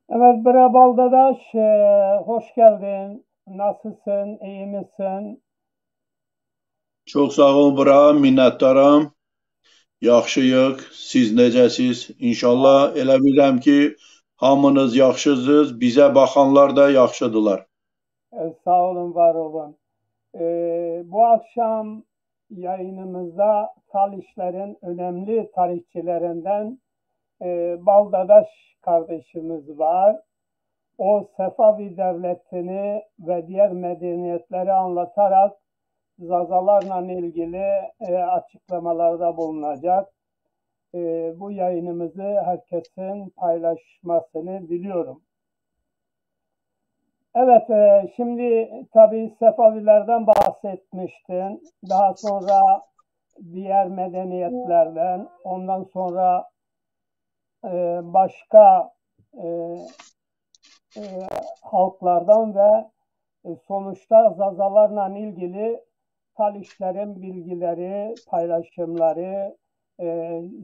Evet bre Baldadaş, hoş geldin. Nasılsın, iyi misin? Çox sağ olun bura, minnətdaram. Yaxşıyıq, siz necəsiz? İnşallah elə bilirəm ki, hamınız yaxşısınız, bizə baxanlar da yaxşıdırlar. Sağ olun, var olun. Bu akşam yayınımızda Talişlerin önemli tarihçilerinden Baldadaş kardeşimiz var. O Sefavi devletini ve diğer medeniyetleri anlatarak Zazalarla ilgili açıklamalarda bulunacak. Bu yayınımızı herkesin paylaşmasını diliyorum. Evet, şimdi tabii Sefavilerden bahsetmiştin. Daha sonra diğer medeniyetlerden, ondan sonra başka halklardan ve sonuçta Zazalarla ilgili Talişlerin bilgileri, paylaşımları,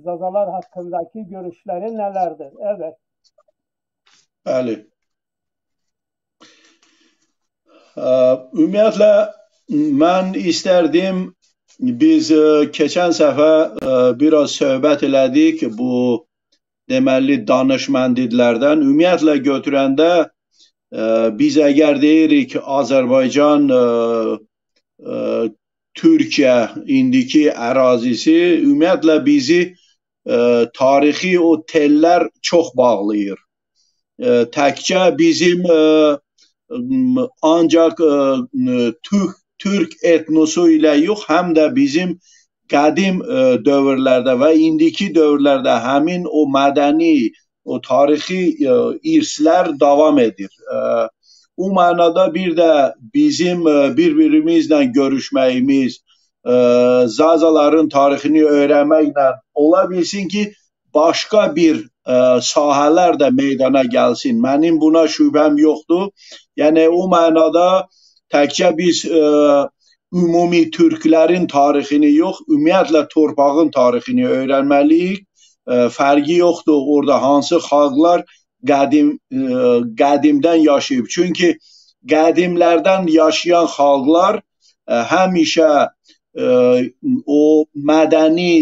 Zazalar hakkındaki görüşleri nelerdir? Evet. Bəli. Ümumiyyətlə, mən istərdim, biz keçən səfə biraz söhbət elədik bu deməli danışməndilərdən. Ümumiyyətlə götürəndə biz əgər deyirik Azərbaycan, Türkiyə indiki ərazisi, ümumiyyətlə bizi tarixi o tellər çox bağlayır. Təkcə bizim ancaq Türk etnosu ilə yox, həm də bizim qədim dövrlərdə və indiki dövrlərdə həmin o mədəni, o tarixi irslər davam edir. Bu mənada bir də bizim bir-birimizlə görüşməyimiz, Zazaların tarixini öyrənməklə ola bilsin ki, başqa bir sahələr də meydana gəlsin. Mənim buna şübhəm yoxdur. Yəni, o mənada təkcə biz ümumi türklərin tarixini yox, ümumiyyətlə torpağın tarixini öyrənməliyik. Fərqi yoxdur orada hansı xalqlar qədimdən yaşayıb. Çünki qədimlərdən yaşayan xalqlar həmişə o mədəni,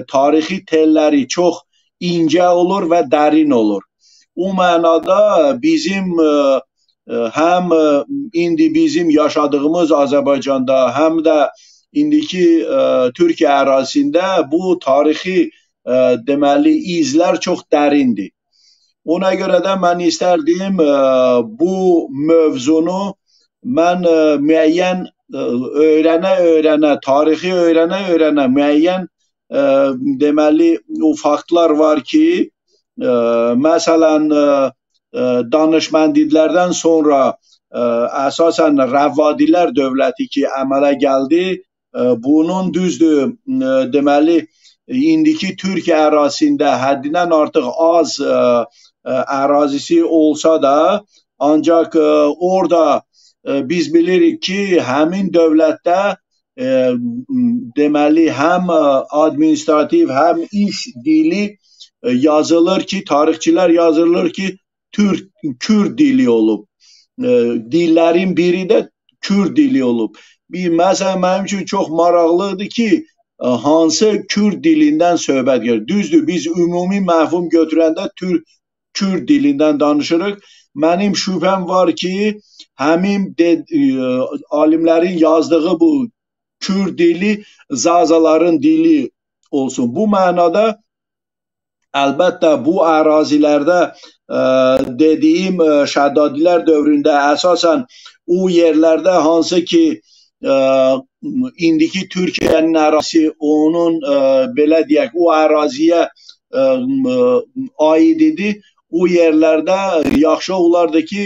tarixi telləri çox incə olur və dərin olur. O mənada bizim hem indi bizim yaşadığımız Azerbaycan'da hem de indiki Türkiye ərazisində bu tarixi deməli izlər çox dərindir. Ona görə də mən istərdim bu mövzunu mən müəyyən öyrənə, tarixi öyrənə müəyyən deməli o faktlar var ki, məsələn danışməndilərdən sonra əsasən Rəvvadilər dövləti ki əmələ gəldi, bunun düzdür deməli indiki Türkiyə ərazisində həddindən artıq az ərazisi olsa da, ancaq orada biz bilirik ki, həmin dövlətdə deməli həm administrativ, həm iş dili yazılır ki, tarixçilər yazılır ki, Kürd dili olub. Dillərin biri də Kürd dili olub. Məsələn, mənim üçün çox maraqlıdır ki, hansı Kürd dilindən söhbət gedir. Düzdür, biz ümumi məfhum götürəndə Kürd dilindən danışırıq. Mənim şübhəm var ki, həmin alimlərin yazdığı bu Kürd dili Zazaların dili olsun. Bu mənada əlbəttə bu ərazilərdə dediyim Şəddadilər dövründə əsasən o yerlərdə hansı ki indiki Türkiyənin ərazisi onun belə deyək o əraziyə aid idi. O yerlərdə yaxşı olardı ki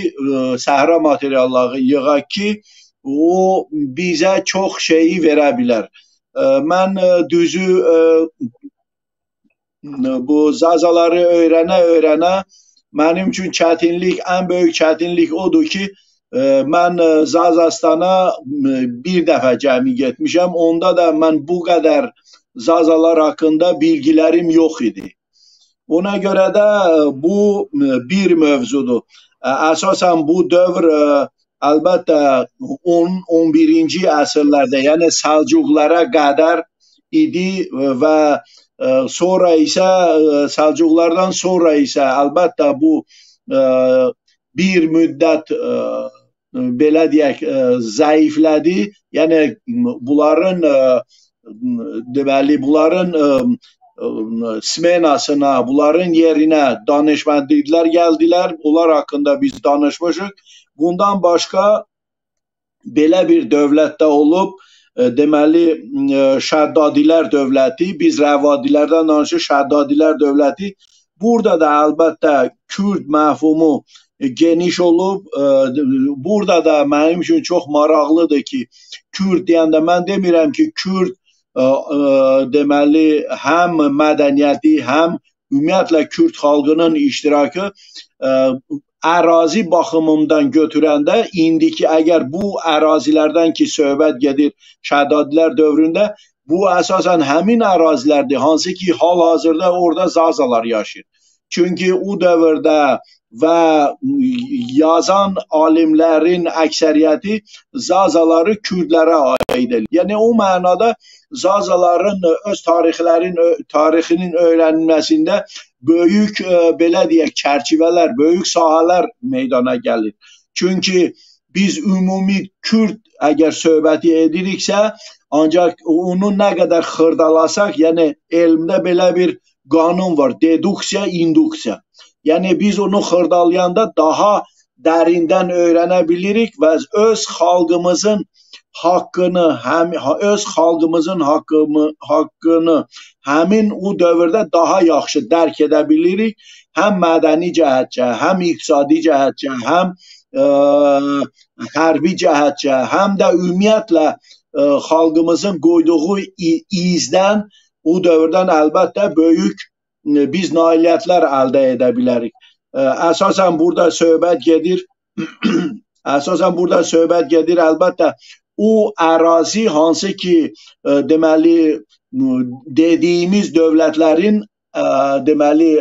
səhra materialları yığaq ki o bizə çox şeyi verə bilər. Mən düzü bu Zazaları öyrənə mənim üçün çətinlik, ən böyük çətinlik odur ki, mən Zazastana bir dəfə cəmi getmişəm. Onda da mən bu qədər Zazalar haqqında bilgilərim yox idi. Ona görə də bu bir mövzudur. Əsasən bu dövr əlbəttə 10-11-ci əsrlərdə, yəni Səlcuqlara qədər idi və sonra isə Səlcuqlardan sonra isə əlbəttə bu bir müddət belə deyək zəiflədi. Yəni bunların deməli bunların smenasına, bunların yerinə danışmandilər gəldilər. Onlar haqqında biz danışmışıq. Bundan başqa belə bir dövlətdə olub, deməli Şəddadilər dövləti, biz Rəvvadilərdən danışırıq, Şəddadilər dövləti. Burada da əlbəttə Kürd məfhumu geniş olub. Burada da mənim üçün çox maraqlıdır ki, Kürd deyəndə mən demirəm ki, Kürd deməli həm mədəniyyəti, həm ümumiyyətlə Kürd xalqının iştirakı ərazi baxımından götürəndə indiki əgər bu ərazilərdən ki söhbət gedir Şəddadilər dövründə, bu əsasən həmin ərazilərdir, hansı ki hal-hazırda orada Zazalar yaşayır. Çünki o dövrdə və yazan alimlərin əksəriyyəti Zazaları Kürdlərə aid edir. Yəni o mənada Zazaların öz tarixinin öyrənilməsində böyük belə deyək çərçivələr, böyük sahələr meydana gəlir. Çünki biz ümumi Kürd əgər söhbəti ediriksə, ancaq onu nə qədər xırdalasaq, yəni elmdə belə bir qanun var, deduksiya, induksiya. Yəni biz onu xırdalayanda daha dərindən öyrənə bilirik və öz xalqımızın haqqını, öz xalqımızın haqqını həmin o dövrdə daha yaxşı dərk edə bilirik. Həm mədəni cəhətcə, həm iqtisadi cəhətcə, həm hərbi cəhətcə, həm də ümumiyyətlə xalqımızın qoyduğu izdən o dövrdən əlbəttə böyük biz nailiyyətlər əldə edə bilərik. Əsasən burada söhbət gedir, əlbəttə o ərazi hansı ki deməli dediyimiz dövlətlərin deməli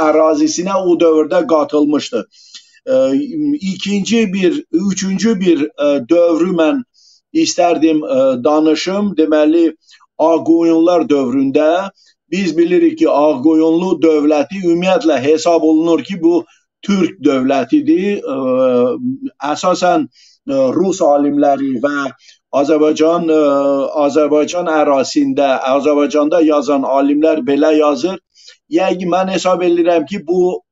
ərazisinə o dövrdə qatılmışdı. Üçüncü bir dövrü mən istərdim danışım. Deməli Ağqoyunlar dövründə biz bilirik ki Ağqoyunlu dövləti ümumiyyətlə hesab olunur ki bu Türk dövlətidir. Əsasən Rus alimləri və Azərbaycan ərazisində, Azərbaycanda yazan alimlər belə yazır. Yəni mən hesab edirəm ki, bu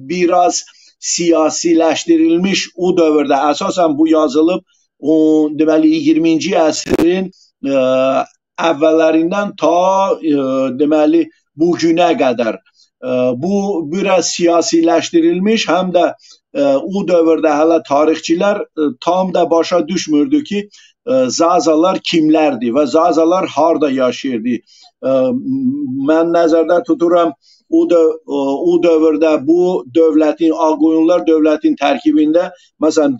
biraz siyasiləşdirilmiş o dövrdə. Əsasən bu yazılıb deməli 20-ci əsrin əvvəllərindən ta deməli bu günə qədər. Bu biraz siyasiləşdirilmiş, həm də o dövrdə hələ tarixçilər tam da başa düşmürdü ki, Zazalar kimlərdir və Zazalar harda yaşayırdı. Mən nəzərdə tuturam, o dövrdə bu dövlətin, Ağqoyunlular dövlətin tərkibində məsələn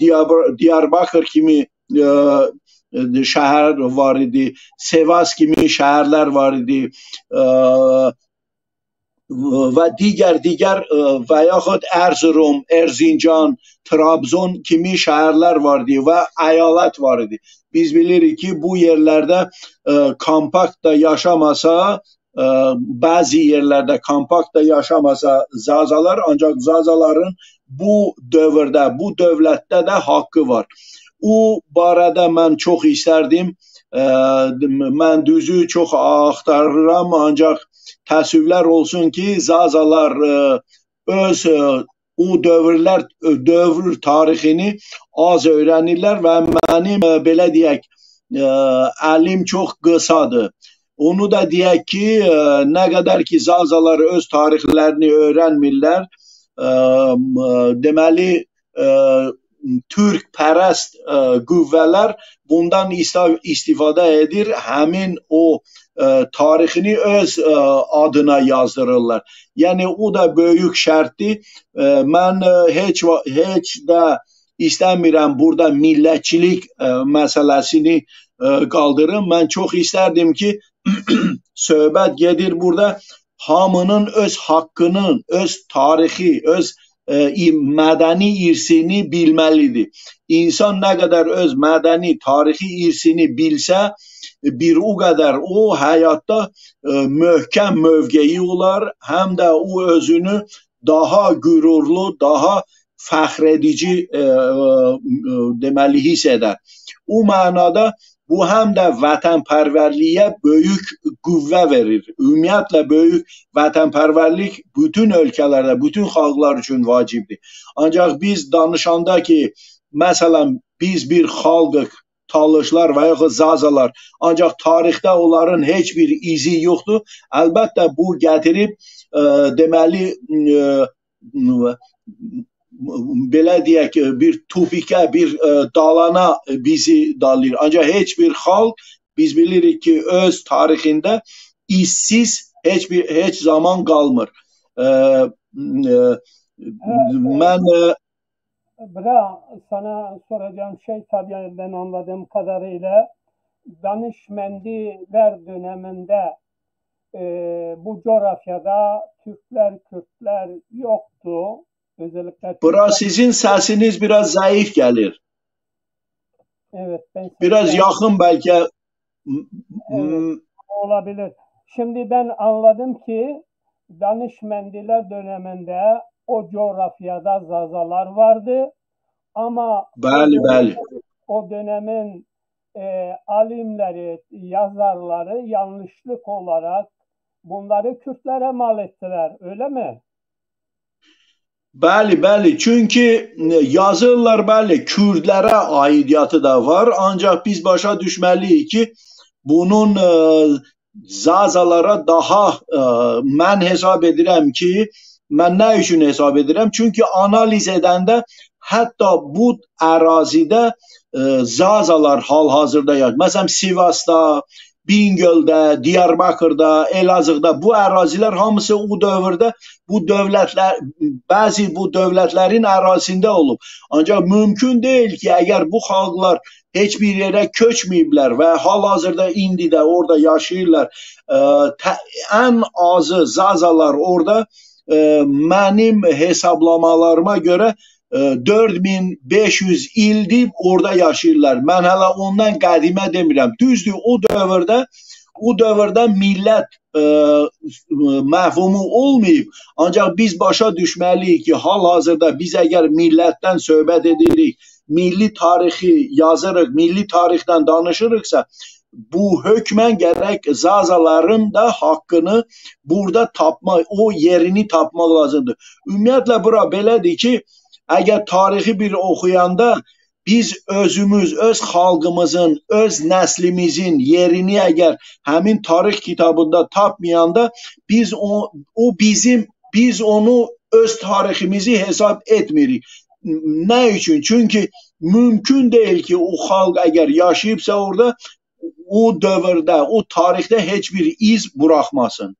Diyarbakır kimi şəhər var idi, Sivas kimi şəhərlər var idi və digər və yaxud Erzurum, Erzincan, Trabzon kimi şəhərlər var idi və əyalət var idi. Biz bilirik ki, bu yerlərdə kompakt da yaşamasa, bəzi yerlərdə kompakt da yaşamasa Zazalar, ancaq Zazaların bu dövrdə, bu dövlətdə də haqqı var. O barədə mən çox istərdim. Mən düzü çox axtarıram, ancaq təəssüflər olsun ki, Zazalar öz o dövr tarixini az öyrənirlər və mənim belə deyək, əlim çox qısadır. Onu da deyək ki, nə qədər ki Zazalar öz tarixlərini öyrənmirlər, deməli Türk-pərəst qüvvələr bundan istifadə edir, həmin o tarixini öz adına yazdırırlar. Yəni o da böyük şərtdir. Mən heç də istəmirəm burada millətçilik məsələsini qaldırım. Mən çox istərdim ki, söhbət gedir burada hamının öz haqqının, öz tarixi, öz mədəni irsini bilməlidir. İnsan nə qədər öz mədəni, tarixi irsini bilsə, bir o qədər o həyatda möhkəm mövqeyi olar, həm də o özünü daha qürurlu, daha fəxr edici deməli hiss edər. O mənada bu həm də vətənpərvərliyə böyük qüvvə verir. Ümumiyyətlə böyük vətənpərvərlik bütün ölkələrdə, bütün xalqlar üçün vacibdir. Ancaq biz danışanda ki, məsələn, biz bir xalqıq, Talışlar və yaxud Zazalar, ancaq tarixdə onların heç bir izi yoxdur. Əlbəttə bu gətirib deməli belə deyək, bir tupikə, bir dalana bizi dalır. Ancaq heç bir xalq biz bilirik ki, öz tarixində izsiz heç zaman qalmır. Mən sana soracağım şey, tabii ben anladığım kadarıyla Danışmendiler döneminde bu coğrafyada Türkler, Kürtler yoktu. Özellikle Burası sizin sesiniz biraz zayıf gelir. Evet, biraz yakın belki. Evet, olabilir. Şimdi ben anladım ki Danışmendiler döneminde o coğrafyada Zazalar vardı ama o dönemin alimleri, yazarları yanlışlık olarak bunları Kürtlere mal ettiler, öyle mi? Bəli, çünki yazırlar, bəli, Kürdlərə aidiyyatı da var, ancaq biz başa düşməliyik ki, bunun Zazalara daha mən hesab edirəm ki, mən nə üçün hesab edirəm? Çünki analiz edəndə hətta bu ərazidə Zazalar hal-hazırda yaşayır. Məsələn, Sivasda, Bingöl'də, Diyarbakır'da, Elazığ'da bu ərazilər hamısı o dövrdə bu dövlətlər, bəzi bu dövlətlərin ərazisində olub. Ancaq mümkün deyil ki, əgər bu xalqlar heç bir yerə köçməyiblər və hal-hazırda indi də orada yaşayırlar, ən azı Zazalar orada mənim hesablamalarıma görə 4500 ildir orada yaşayırlar. Mən hələ ondan qədimə demirəm. Düzdür, o dövrdə millət məfhumu olmayıb. Ancaq biz başa düşməliyik ki, hal-hazırda biz əgər millətdən söhbət edirik, milli tarixi yazırıq, milli tarixdən danışırıqsa, bu hökmən gərək Zazaların da haqqını burada tapmaq, o yerini tapmaq lazımdır. Ümumiyyətlə, bura belədir ki, əgər tarixi bir oxuyanda biz özümüz, öz xalqımızın, öz nəslimizin yerini əgər həmin tarix kitabında tapmayanda biz onu öz tariximizi hesab etmirik. Nə üçün? Çünki mümkün deyil ki, o xalq əgər yaşayıbsa orada, o dövrdə, o tarixdə heç bir iz buraxmasın.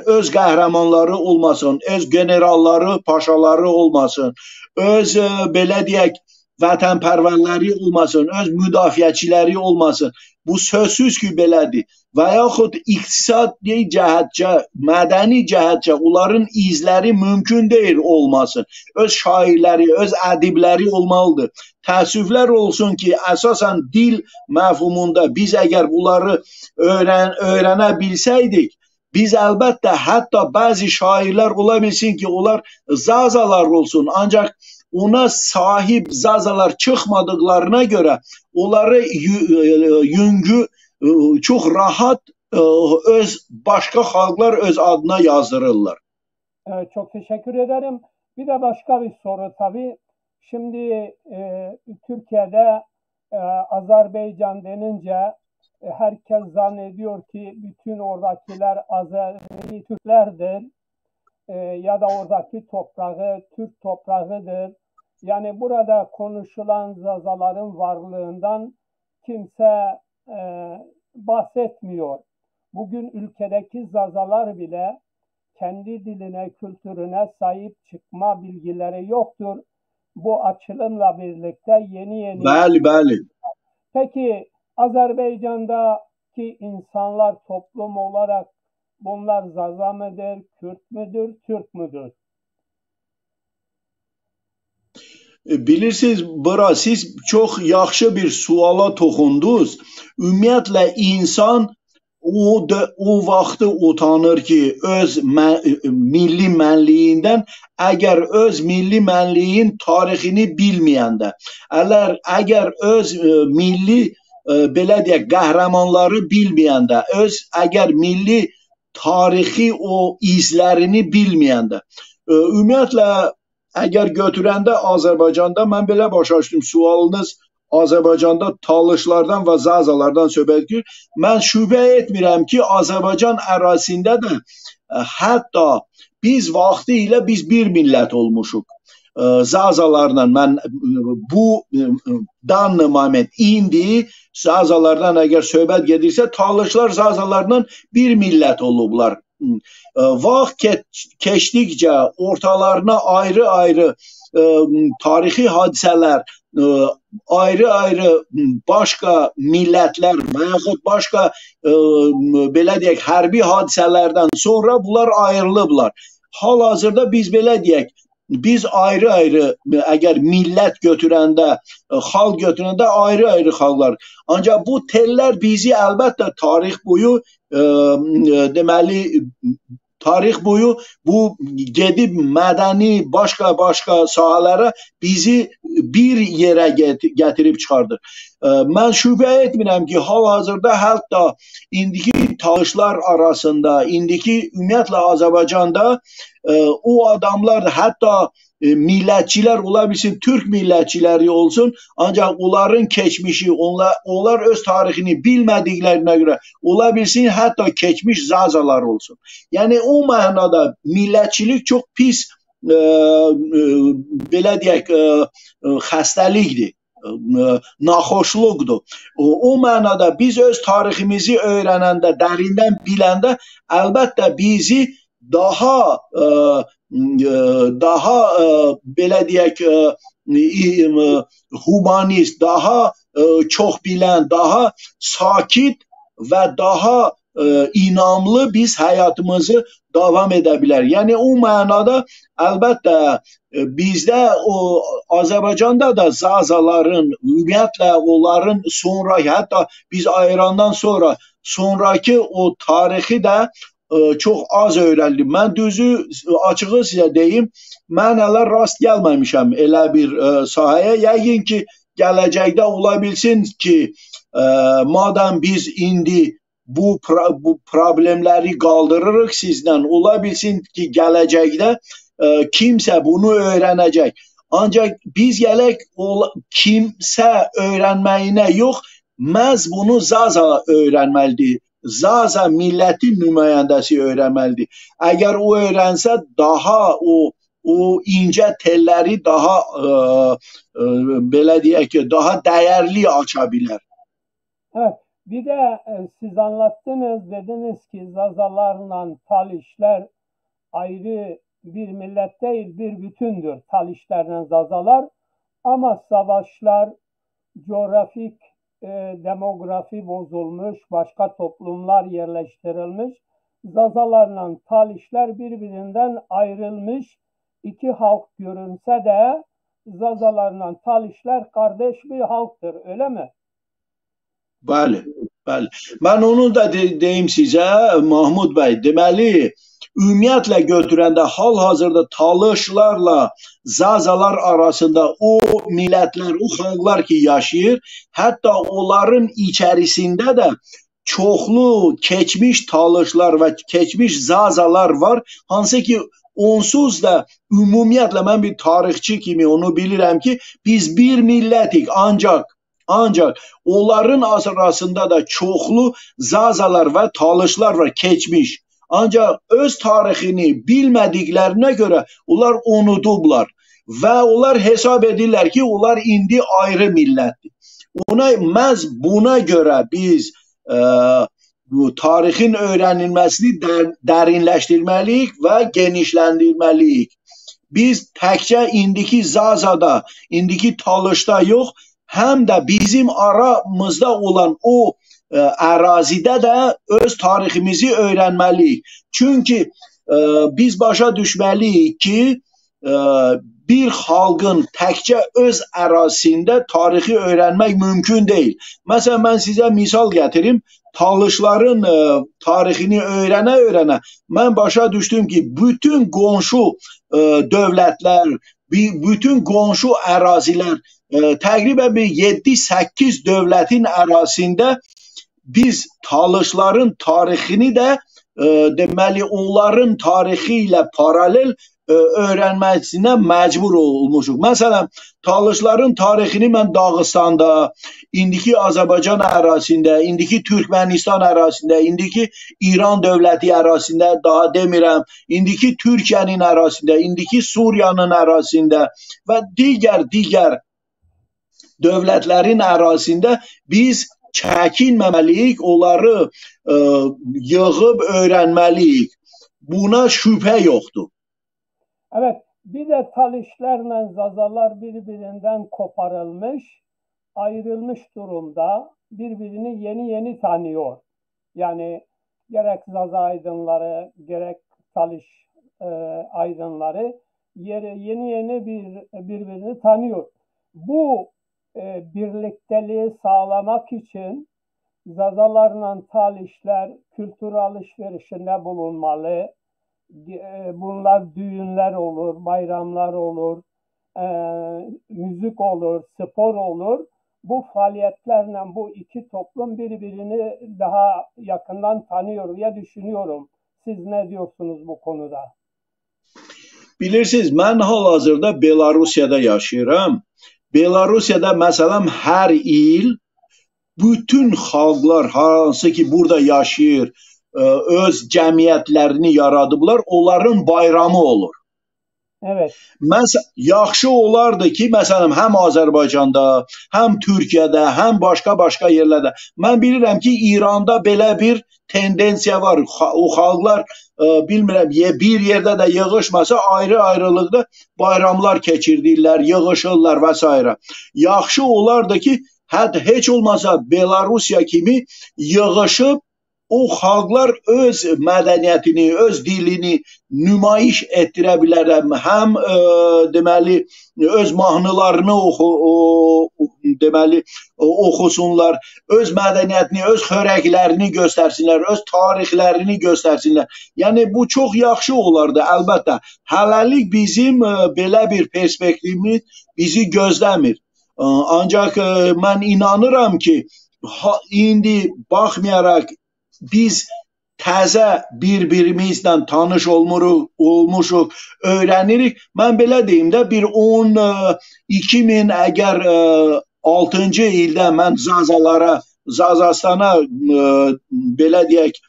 Öz qəhrəmanları olmasın, öz generalları, paşaları olmasın, öz belə deyək, vətənpərvərləri olmasın, öz müdafiəçiləri olmasın. Bu sözsüz ki, belədir. Və yaxud iqtisadi cəhətcə, mədəni cəhətcə onların izləri mümkün deyil olmasın. Öz şairləri, öz ədibləri olmalıdır. Təəssüflər olsun ki, əsasən dil məfhumunda biz əgər bunları öyrənə bilsəydik, biz əlbəttə hətta bəzi şairlər ola bilsin ki, onlar Zazalar olsun, ancaq ona sahib Zazalar çıxmadıqlarına görə onları yüngü çox rahat başqa xalqlar öz adına yazdırırlar. Evet, çok teşekkür ederim. Bir de başka bir soru tabii. Şimdi Türkiye'de Azerbaycan denince herkes zannediyor ki bütün oradakiler Azeri Türklerdir ya da oradaki toprağı Türk toprağıdır. Yani burada konuşulan Zazaların varlığından kimse bahsetmiyor. Bugün ülkedeki Zazalar bile kendi diline, kültürüne sahip çıkma bilgileri yoktur. Bu açılımla birlikte yeni Bəli. Peki Azerbaycan'daki insanlar toplum olarak bunlar Zaza mıdır, Kürt müdür, Türk müdür? Bilirsiniz, bura siz çox yaxşı bir suala toxundunuz. Ümumiyyətlə, insan o vaxtı utanır ki, öz milli mənliyindən, əgər öz milli mənliyin tarixini bilməyəndə, əgər öz milli, belə deyək, qəhrəmanları bilməyəndə, əgər milli tarixi o izlərini bilməyəndə, ümumiyyətlə, əgər götürəndə Azərbaycanda, mən belə başa düşdüm, sualınız Azərbaycanda Talışlardan və Zazalardan söhbət edir. Mən şübhə etmirəm ki, Azərbaycan ərazisində də hətta biz vaxtı ilə biz bir millət olmuşuq. Zazalarla mən bu danlı moment indi Zazalardan əgər söhbət gedirsə, Talışlar Zazalarla bir millət olublar. Vaxt keçdikcə ortalarına ayrı-ayrı tarixi hadisələr, ayrı-ayrı başqa millətlər və yaxud başqa belə deyək, hərbi hadisələrdən sonra bunlar ayrılıblar. Hal-hazırda biz belə deyək, biz ayrı-ayrı, əgər millət götürəndə, xalq götürəndə ayrı-ayrı xalqlar. Ancaq bu tellər bizi əlbəttə tarix boyu, deməli, tarix boyu bu gedib mədəni başqa sahələrə bizi bir yerə gətirib çıxardır. Mən şübhə etmirəm ki, hal-hazırda hətta indiki Talışlar arasında, indiki ümumiyyətlə Azərbaycanda o adamlar hətta millətçilər ola bilsin, Türk millətçiləri olsun, ancaq onların keçmişi, onlar öz tarixini bilmədiklərinə görə ola bilsin, hətta keçmiş Zazalar olsun. Yəni, o mənada millətçilik çox pis, belə deyək, xəstəlikdir, naxoşluqdur. O mənada biz öz tariximizi öyrənəndə, dərindən biləndə, əlbəttə bizi daha belə deyək, humanist, daha çox bilən, daha sakit və daha inamlı biz həyatımızı davam edə bilər. Yəni o mənada əlbəttə bizdə o Azərbaycanda da Zazaların ümumiyyətlə onların sonra hətta biz ayırandan sonra sonraki o tarixi də çox az öyrəndim. Mən düzü açığı sizə deyim, mən hələ rast gəlməmişəm elə bir sahəyə. Yəqin ki, gələcəkdə ola bilsin ki, madem biz indi bu problemləri qaldırırıq sizdən, ola bilsin ki, gələcəkdə kimsə bunu öyrənəcək. Ancaq biz gələk kimsə öyrənməyinə yox, məhz bunu Zaza öyrənməlidir. Zaza millətin nümayəndəsi öyrənməlidir. Əgər o öyrənsə daha o incə telləri daha belə deyək ki, daha dəyərli aça bilər. Evet, bir de siz anlattınız, dediniz ki Zazalarla Talişler ayrı bir millet değil, bir bütündür Talişlerle Zazalar. Ama savaşlar, coğrafik demografi bozulmuş, başka toplumlar yerleştirilmiş. Zazalarla Talişler birbirinden ayrılmış iki halk görünse de Zazalarla Talişler kardeş bir halktır, öyle mi? Bəli, bəli. Mən onu da deyim sizə, Mahmud bəy. Deməli, ümumiyyətlə götürəndə hal-hazırda Talışlarla Zazalar arasında o millətlər, o xalqlar ki yaşayır, hətta onların içərisində də çoxlu keçmiş Talışlar və keçmiş Zazalar var, hansı ki onsuz da ümumiyyətlə mən bir tarixçi kimi onu bilirəm ki, biz bir millətik, ancaq onların arasında da çoxlu Zazalar və Talışlar var, keçmiş. Ancaq öz tarixini bilmədiklərinə görə onlar unudublar və onlar hesab edirlər ki, onlar indi ayrı millətdir. Məhz buna görə biz bu tarixin öyrənilməsini dərinləşdirməliyik və genişləndirməliyik. Biz təkcə indiki Zazada, indiki Talışda yox, həm də bizim aramızda olan o ərazidə də öz tariximizi öyrənməliyik. Çünki biz başa düşməliyik ki, bir xalqın təkcə öz ərazisində tarixi öyrənmək mümkün deyil. Məsələn, mən sizə misal gətirim. Talışların tarixini öyrənə-öyrənə mən başa düşdüm ki, bütün qonşu dövlətlər, bütün qonşu ərazilər, təqribən 7-8 dövlətin ərazisində biz Talışların tarixini də deməli onların tarixi ilə paralel öyrənməsinə məcbur olmuşuq. Məsələn, Talışların tarixini mən Dağıstanda, indiki Azərbaycan ərazisində, indiki Türkmənistan ərazisində, indiki İran dövləti ərazisində, daha demirəm, indiki Türkiyənin ərazisində, indiki Suriyanın ərazisində və digər dövlətlərin ərazisində biz çəkinməməliyik, onları yığıb öyrənməliyik. Buna şübhə yoxdur. Evet, bir de Talişlerle Zazalar birbirinden koparılmış, ayrılmış durumda, birbirini yeni tanıyor. Yani gerek Zaza aydınları, gerek Taliş aydınları yeni birbirini tanıyor. Bu birlikteliği sağlamak için Zazalarla Talişler kültür alışverişinde bulunmalı. Bunlar düğünler olur, bayramlar olur, müzik olur, spor olur. Bu faaliyetlerle bu iki toplum birbirini daha yakından tanıyor diye düşünüyorum. Siz ne diyorsunuz bu konuda? Bilirsiniz, mən hal-hazırda Belarusiyada yaşayıram. Belarusiyada məsələn hər il bütün xalqlar hansı ki burada yaşayır, öz cəmiyyətlərini yaradıblar, onların bayramı olur. Evet. Yaxşı olardı ki, məsələn, həm Azərbaycanda, həm Türkiyədə, həm başqa yerlərdə. Mən bilirəm ki, İranda belə bir tendensiya var. O xalqlar, bilmirəm, bir yerdə də yığışmasa, ayrı-ayrılıqda bayramlar keçirdirlər, yığışırlar və s. Yaxşı olardı ki, heç olmasa Belarusiya kimi yığışıb o xalqlar öz mədəniyyətini, öz dilini nümayiş etdirə bilərlər. Həm deməli öz mahnılarını deməli oxusunlar, öz mədəniyyətini, öz xörəklərini göstərsinlər, öz tarixlərini göstərsinlər. Yəni bu çox yaxşı olardı əlbəttə. Hələlik bizim belə bir perspektivimiz bizi gözləmir. Ancaq mən inanıram ki, indi baxmayaraq biz təzə bir-birimizlə tanış olmuşuq, öyrənirik. Mən belə deyim də, bir 2000 əgər 6-cı ildə mən Zazastana belə deyək,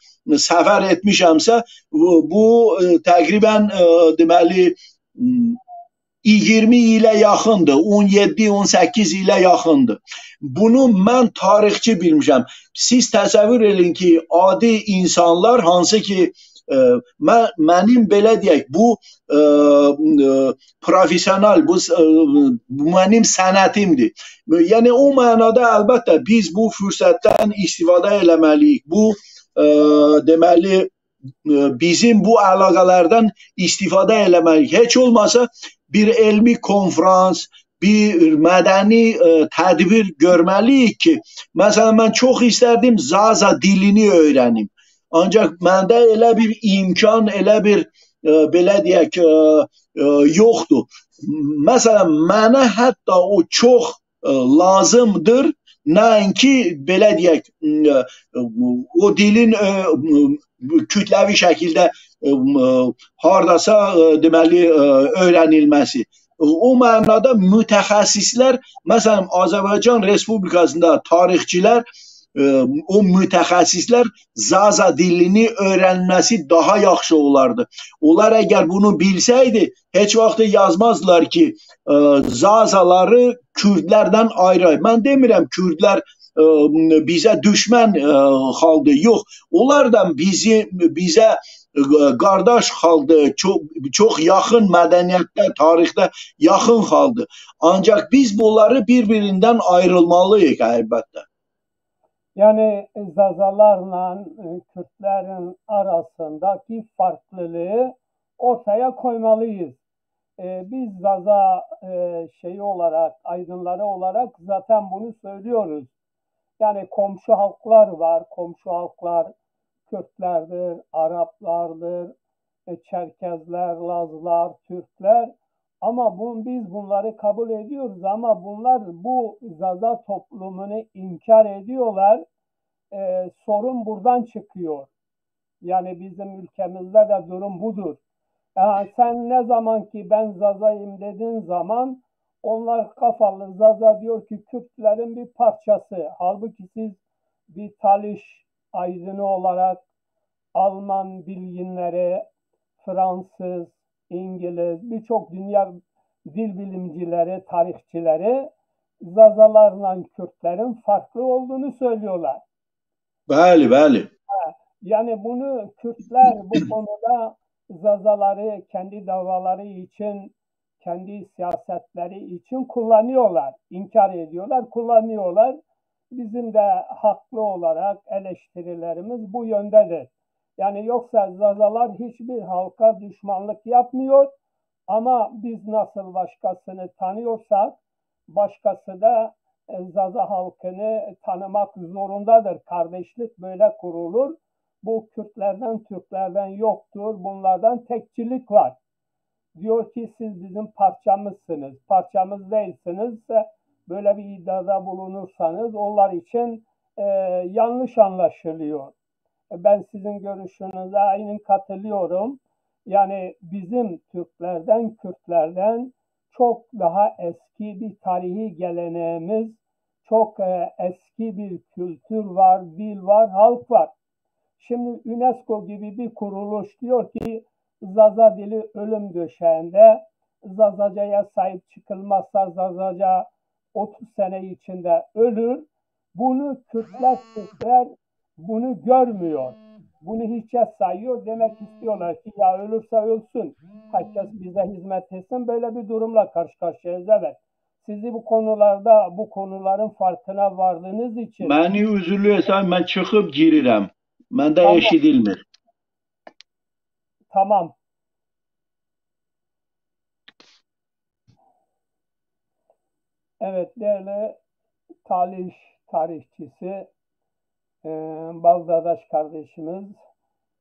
səfər etmişəmsə, bu təqribən deməli 20 ilə yaxındır, 17-18 ilə yaxındır. Bunu mən tarixçi bilmişəm. Siz təsəvvür edin ki, adi insanlar, hansı ki mənim belə deyək, bu profesional, bu mənim sənətimdir. Yəni o mənada əlbəttə biz bu fürsətdən istifadə eləməliyik. Bu deməli bizim bu əlaqələrdən istifadə eləməliyik. Heç olmasa bir elmi konferans, bir mədəni tədbir görməliyik ki, məsələn, mən çox istərdim Zaza dilini öyrənim. Ancaq məndə elə bir imkan, elə bir belə deyək, yoxdur. Məsələn, mənə hətta o çox lazımdır, nəinki belə deyək, o dilin kütləvi şəkildə hardasa deməli öyrənilməsi. O mənada mütəxəssislər, məsələn, Azərbaycan Respublikasında tarixçilər, o mütəxəssislər Zaza dilini öyrənməsi daha yaxşı olardı. Onlar əgər bunu bilsəydi, heç vaxt yazmazdılar ki, Zazaları Kürdlərdən ayrı. Mən demirəm Kürdlər bizə düşmən xalqdır. Yox, onlar da bizə qardaş xalqdır, çox yaxın mədəniyyətdə, tarixdə yaxın xalqdır. Ancaq biz bunları bir-birindən ayrılmalıyıq əlbəttə. Yani Zazalarla Kürtlerin arasındaki farklılığı ortaya koymalıyız. Biz Zaza şeyi olarak, aydınları olarak zaten bunu söylüyoruz. Yani komşu halklar var, komşu halklar Kürtlerdir, Araplardır, Çerkezler, Lazlar, Türkler. Ama biz bunları kabul ediyoruz ama bunlar bu Zaza toplumunu inkar ediyorlar. Sorun buradan çıkıyor. Yani bizim ülkemizde de durum budur. Sen ne zaman ki ben Zaza'yım dediğin zaman onlar kafalı, Zaza diyor ki Kürtlerin bir parçası. Halbuki siz bir Taliş aydını olarak Alman bilginleri, Fransız, İngiliz, birçok dünya dil bilimcileri, tarihçileri Zazalarla Kürtlerin farklı olduğunu söylüyorlar. Bəli, bəli. Yani bunu Kürtler bu konuda Zazaları kendi davaları için, kendi siyasetleri için kullanıyorlar. İnkar ediyorlar, kullanıyorlar. Bizim de haklı olarak eleştirilerimiz bu yöndedir. Yani yoksa Zazalar hiçbir halka düşmanlık yapmıyor ama biz nasıl başkasını tanıyorsak başkası da Zaza halkını tanımak zorundadır. Kardeşlik böyle kurulur. Bu Kürtlerden, Türklerden yoktur. Bunlardan tekçilik var. Diyor ki siz bizim parçamızsınız. Parçamız değilsiniz. Böyle bir iddiada bulunursanız onlar için yanlış anlaşılıyor. Ben sizin görüşünüze aynen katılıyorum. Yani bizim Türklerden, Kürtlerden çok daha eski bir tarihi geleneğimiz, çok eski bir kültür var, dil var, halk var. Şimdi UNESCO gibi bir kuruluş diyor ki Zaza dili ölüm döşeğinde, Zazaca'ya sahip çıkılmazsa Zazaca 30 sene içinde ölür. Bunu Türkler bunu görmüyor. Bunu hiçe sayıyor. Demek istiyorlar ki ya ölürse ölsün. Herkes bize hizmet etsin. Böyle bir durumla karşı karşıyayız. Evet. Sizi bu konularda, bu konuların farkına vardığınız için... Məni üzürlü hesab, mən çıxıb girirəm. Məndə Tamam, eşidilmir. tamam. Evet, değerli tarihçisi Baldaş kardeşimiz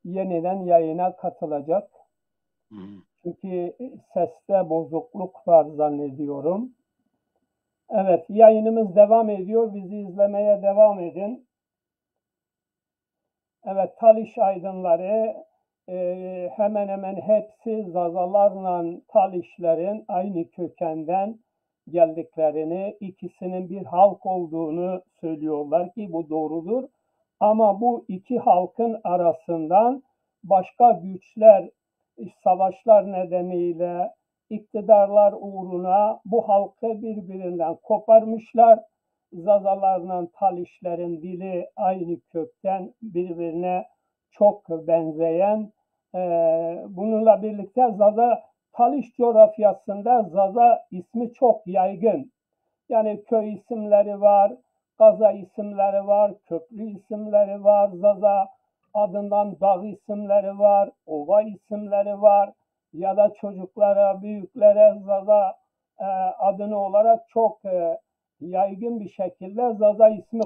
yeniden yayına katılacak. Çünkü seste bozukluk var zannediyorum. Evet, yayınımız devam ediyor. Bizi izlemeye devam edin. Evet, Taliş aydınları hemen hemen hepsi Zazalarla Talişlerin aynı kökenden geldiklerini, ikisinin bir halk olduğunu söylüyorlar ki bu doğrudur. Ama bu iki halkın arasından başka güçler, savaşlar nedeniyle, iktidarlar uğruna bu halkı birbirinden koparmışlar. Zazalarla Talişlerin dili aynı kökten birbirine çok benzeyen, bununla birlikte Zaza Taliş coğrafyasında Zaza ismi çok yaygın. Yani köy isimleri var, kaza isimleri var, köprü isimleri var, Zaza adından dağ isimleri var, ova isimleri var ya da çocuklara, büyüklere Zaza adını olarak çok yaygın bir şekilde Zaza ismi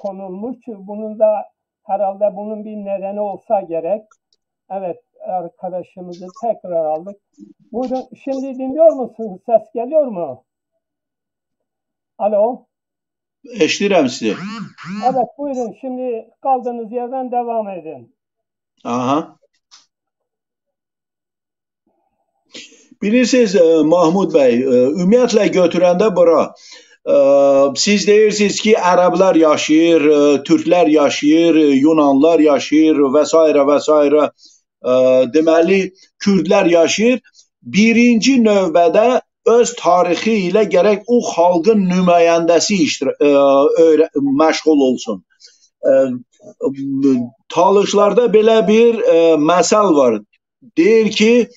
konulmuş. Bunun da herhalde bunun bir nedeni olsa gerek. Evet, arkadaşımızı tekrar aldık. Buyurun, şimdi dinliyor musunuz? Ses geliyor mu? Alo? Eşidirəm sizi. Evet, buyurun. Şimdi kaldığınız yerden devam edin. Aha. Bilirsiniz Mahmud bəy, ümumiyyətlə götürəndə bura siz deyirsiniz ki, Ərəblər yaşayır, Türklər yaşayır, Yunanlar yaşayır və s. və s. Deməli, Kürdlər yaşayır. Birinci növbədə öz tarixi ilə gərək o xalqın nümayəndəsi məşğul olsun. Talışlarda belə bir məsəl var. Deyir ki,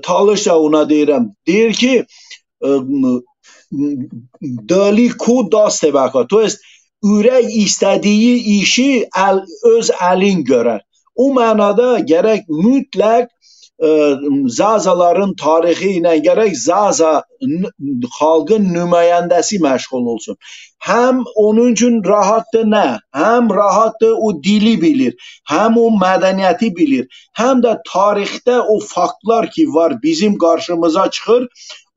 Talışca ona deyirəm, deyir ki, dali ku dast bakar. To jest ürək istədiyi işi öz əlin görər. O mənada gərək mütləq Zazaların tarixi ilə gərək Zaza xalqın nümayəndəsi məşğul olsun. Həm onun üçün rahatdır nə? Həm rahatdır o dili bilir, həm o mədəniyyəti bilir, həm də tarixdə o faktlar ki var bizim qarşımıza çıxır,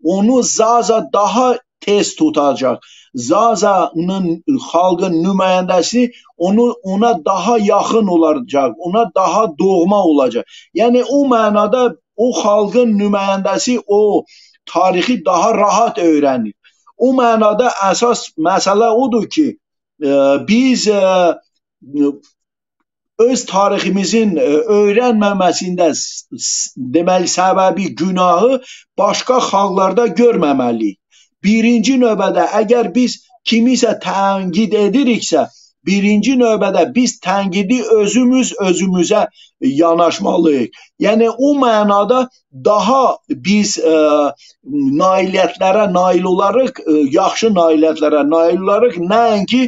onu Zaza daha tez tutacaq. Zaza'nın xalqın nümayəndəsi ona daha yaxın olacaq, ona daha doğma olacaq. Yəni o mənada o xalqın nümayəndəsi o tarixi daha rahat öyrənir. O mənada əsas məsələ odur ki, biz öz tariximizin öyrənməməsində deməli səbəbi, günahı başqa xalqlarda görməməliyik. Birinci növbədə əgər biz kimisə tənqid ediriksə, birinci növbədə biz tənqidi özümüzə yanaşmalıyıq. Yəni o mənada daha biz nailiyyətlərə nail olarıq, yaxşı nailiyyətlərə nail olarıq, nəinki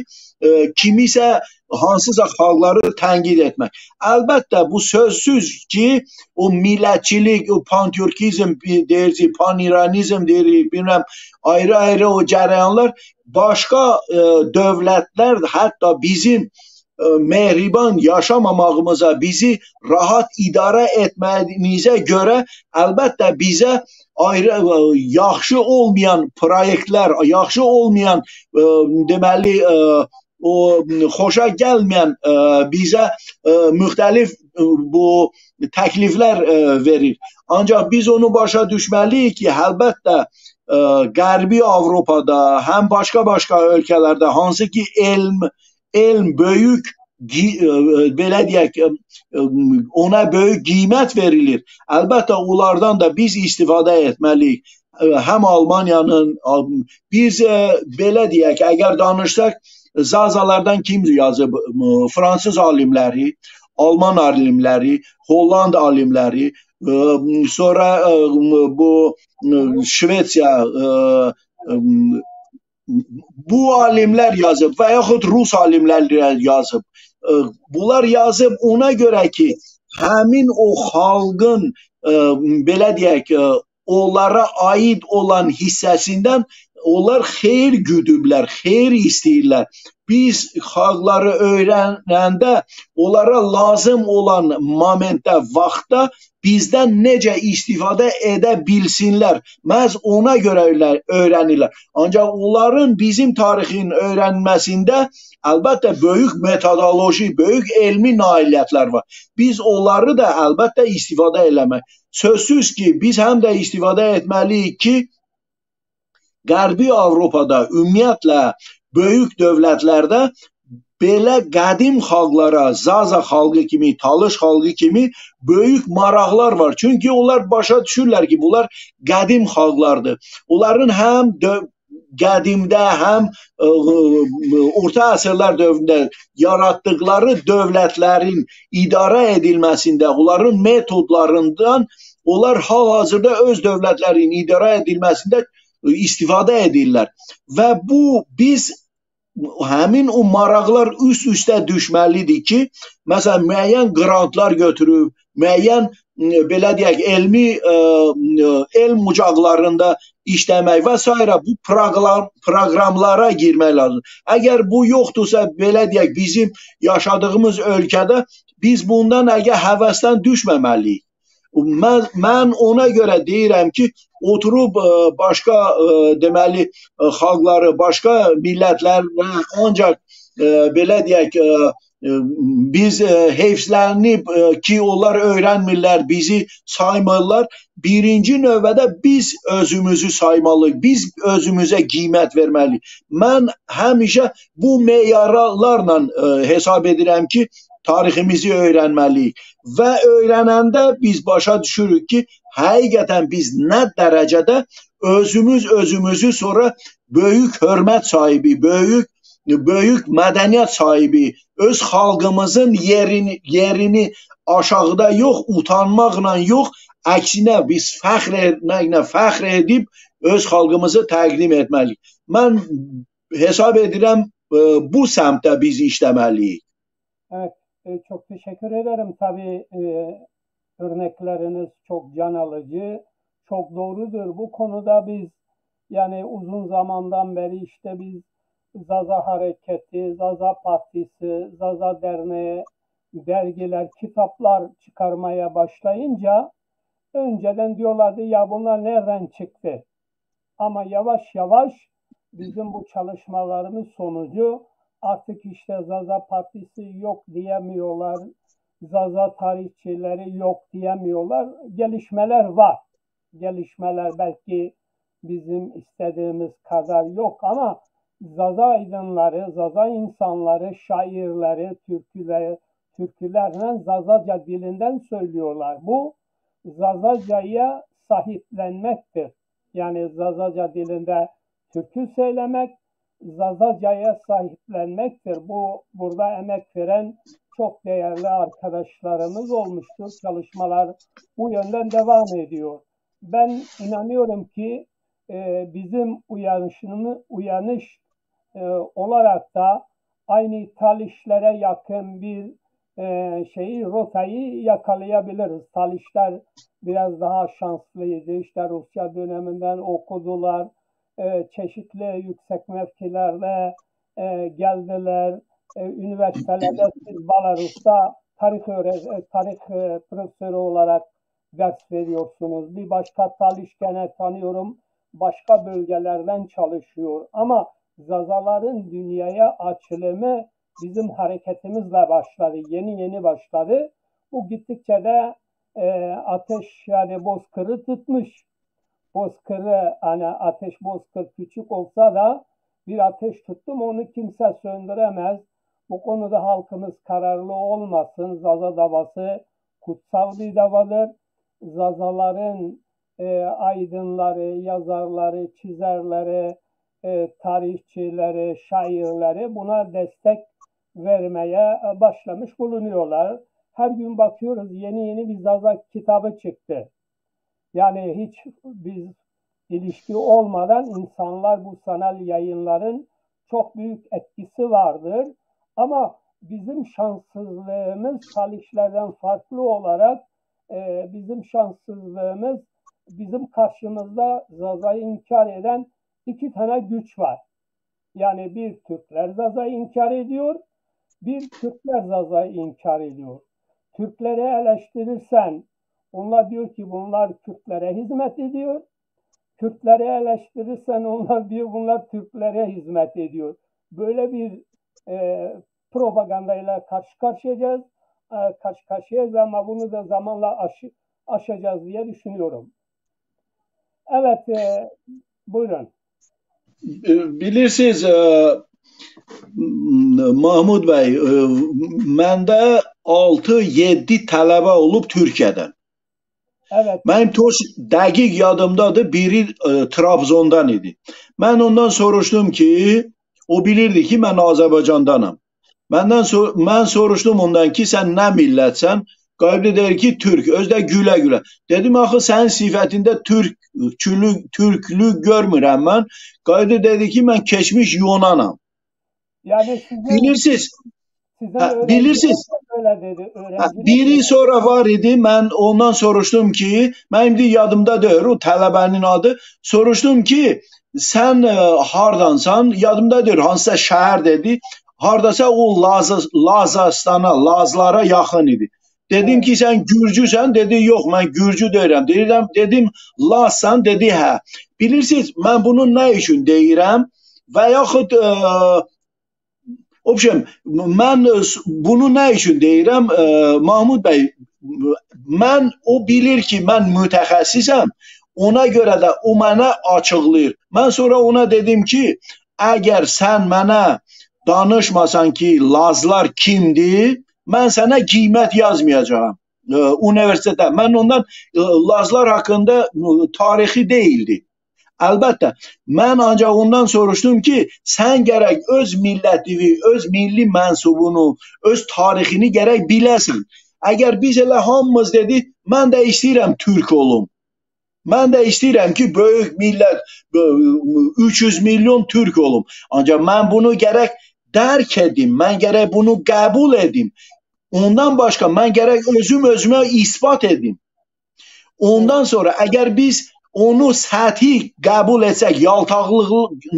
kimisə hansısa xalqları tənqid etmək. Əlbəttə bu sözsüz ki, o millətçilik, o pan-türkizm deyirik, pan-iranizm deyirik, bilmem ayrı-ayrı o cərəyanlar başqa dövlətlər hətta bizim mehriban yaşamamağımıza, bizi rahat idarə etməyimizə görə əlbəttə bizə ayrı yaxşı olmayan proyektlər, yaxşı olmayan deməli o xoşa gəlməyən bizə müxtəlif bu təkliflər verir. Ancaq biz onu başa düşməliyik ki, əlbəttə Qərbi Avropada, həm başqa ölkələrdə hansı ki elm böyük, belə deyək, ona böyük qiymət verilir. Əlbəttə onlardan da biz istifadə etməliyik. Həm Almaniyanın, biz belə deyək, əgər danışsaq, Zazalardan kim yazıb? Fransız alimləri, Alman alimləri, Holland alimləri, sonra bu Şvetsiya, bu alimlər yazıb və yaxud Rus alimlər yazıb. bunlar yazıb ona görə ki, həmin o xalqın belə deyək, onlara aid olan hissəsindən onlar xeyir güdüblər, xeyir istəyirlər. Biz xalqları öyrənəndə onlara lazım olan momentdə, vaxtda bizdən necə istifadə edə bilsinlər. Məhz ona görə öyrənirlər. Ancaq onların bizim tarixin öyrənməsində əlbəttə böyük metodoloji, böyük elmi nailiyyətlər var. Biz onları da əlbəttə istifadə eləmək. Sözsüz ki, biz həm də istifadə etməliyik ki, Qərbi Avropada ümumiyyətlə böyük dövlətlərdə belə qədim xalqlara, Zaza xalqı kimi, Talış xalqı kimi böyük maraqlar var. Çünki onlar başa düşürlər ki, bunlar qədim xalqlardır. Onların həm qədimdə, həm orta əsrlər dövründə yaratdıqları dövlətlərin idarə edilməsində, onların metodlarından onlar hal-hazırda öz dövlətlərin idarə edilməsində istifadə edirlər. Və biz həmin o maraqlar üst-üstə düşməlidir ki, məsələn, müəyyən qrantlar götürüb, müəyyən, belə deyək, elm mucaqlarında işləmək və s. bu proqramlara girmək lazım. Əgər bu yoxdursa, belə deyək, bizim yaşadığımız ölkədə biz bundan həvəsdən düşməməliyik. Mən ona görə deyirəm ki, oturub başqa deməli xalqları, başqa millətlərə ancaq belə deyək, biz heyfslənib ki, onlar öyrənmirlər, bizi saymırlar. Birinci növbədə biz özümüzü saymalıyıq, biz özümüzə qiymət verməliyik. Mən həmişə bu meyarlarla hesab edirəm ki, tariximizi öyrənməliyik. Və öyrənəndə biz başa düşürük ki, həqiqətən biz nə dərəcədə özümüzü sonra böyük hörmət sahibi, böyük mədəniyyət sahibi, öz xalqımızın yerini aşağıda yox, utanmaqla yox, əksinə biz fəxr edib öz xalqımızı təqdim etməliyik. Mən hesab edirəm bu səmtdə biz işləməliyik. Evet. Çok teşekkür ederim. Tabii örnekleriniz çok can alıcı, çok doğrudur. Bu konuda biz yani uzun zamandan beri işte biz Zaza Hareketi, Zaza Partisi, Zaza Derneği, dergiler, kitaplar çıkarmaya başlayınca önceden diyorlardı ya bunlar nereden çıktı? Ama yavaş yavaş bizim bu çalışmalarımız sonucu artık işte Zaza Partisi yok diyemiyorlar, Zaza tarihçileri yok diyemiyorlar. Gelişmeler var. Gelişmeler belki bizim istediğimiz kadar yok ama Zaza aydınları, Zaza insanları, şairleri, türkülerle Zazaca dilinden söylüyorlar. Bu Zazaca'ya sahiplenmektir. Yani Zazaca dilinde türkü söylemek, Zazaca'ya sahiplenmektir. Burada emek veren çok değerli arkadaşlarımız olmuştur. Çalışmalar bu yönden devam ediyor. Ben inanıyorum ki bizim uyanış olarak da aynı Talişlere yakın bir rotayı yakalayabiliriz. Talişler biraz daha şanslıydı. İşte Rusya döneminden okudular. Çeşitli yüksek mevkilerle geldiler. Üniversitelerde siz Belarus'ta tarih profesörü olarak ders veriyorsunuz. Bir başka Taliş gene tanıyorum. Başka bölgelerden çalışıyor. Ama Zazaların dünyaya açılımı bizim hareketimizle başladı. Yeni başladı. Bu gittikçe de ateş yani bozkırı tutmuş. Bozkırı hani ateş bozkır küçük olsa da bir ateş tuttum onu kimse söndüremez. Bu konuda halkımız kararlı olmasın. Zaza davası kutsal bir davadır. Zazaların aydınları, yazarları, çizerleri, tarihçileri, şairleri buna destek vermeye başlamış bulunuyorlar. Her gün bakıyoruz yeni bir Zaza kitabı çıktı. Yani hiç biz ilişki olmadan insanlar bu sanal yayınların çok büyük etkisi vardır. Ama bizim şanssızlığımız Salihlerden farklı olarak bizim şanssızlığımız, bizim karşımızda Zaza'yı inkar eden iki tane güç var. Yani bir Türkler Zaza'yı inkar ediyor, bir Türkler Zaza'yı inkar ediyor. Türkleri eleştirirsen onlar diyor ki bunlar Kürtlere hizmet ediyor. Kürtleri eleştirirsen onlar diyor bunlar Türklere hizmet ediyor. Böyle bir propagandayla karşı karşıyayız. Karşı karşıyayız ama bunu da zamanla aşacağız diye düşünüyorum. Evet, buyurun. Bilirsiniz Mahmud Bey, məndə 6-7 tələbə olub Türkiyədən. Evet. Mənim dəqiq yadımdadır, biri Trabzondan idi. Mən ondan soruşdum ki, o bilirdi ki, mən Azərbaycandanam. Mən soruşdum ondan ki, sən nə millətsən? Qayıbdı deyir ki, Türk. Özdə gülə-gülə. Dedim, axı sənin sifətində türklük görmürəm mən. Qayıbdı dedi ki, mən keçmiş Yunanam. Yani bilirsiniz. Bilirsiniz. Biri sonra var idi. Mən ondan soruşdum ki, mənim yadımda deyir o tələbənin adı. Soruşdum ki, sən hardansan? Yadımda deyir, hansısa şəhər dedi. Hardasa o Lazastana, Lazlara yaxın idi. Dedim ki, sən Gürcüsən? Dedi, yox, mən Gürcü deyirəm. Dedim, Lazsan? Dedi, hə. Bilirsiniz, mən bunu nə üçün deyirəm? Və yaxud mən bunu nə üçün deyirəm? Mahmud bəy, o bilir ki, mən mütəxəssisəm. Ona görə də o mənə açıqlayır. Mən sonra ona dedim ki, əgər sən mənə danışmasan ki, Lazlar kimdir, mən sənə qiymət yazmayacağam universitetə. Mən ondan Lazlar haqqında tarixi deyildi. Əlbəttə, mən ancaq ondan soruşdum ki, sən gərək öz millətini, öz milli mənsubunu, öz tarixini gərək biləsən. Əgər biz elə hamımız dedik, mən də istəyirəm Türk olum. Mən də istəyirəm ki, böyük millət, 300 milyon Türk olum. Ancaq mən bunu gərək dərk edim, mən gərək bunu qəbul edim. Ondan başqa mən gərək özümə isbat edim. Ondan sonra əgər biz onu səthi qəbul etsək, yaltaqlıq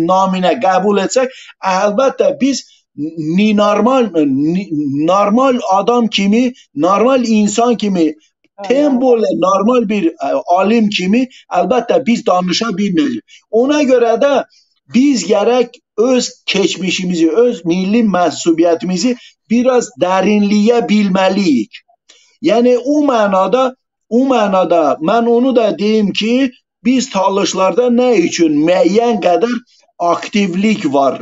naminə qəbul etsək, əlbəttə biz normal adam kimi, normal insan kimi, tempoyla normal bir alim kimi əlbəttə biz danışa bilməyəcəyik. Ona görə də biz gərək öz keçmişimizi, öz milli mənsubiyyətimizi biraz dərinliyə bilməliyik. Yəni o mənada mən onu da deyim ki, biz talışlarda nə üçün müəyyən qədər aktivlik var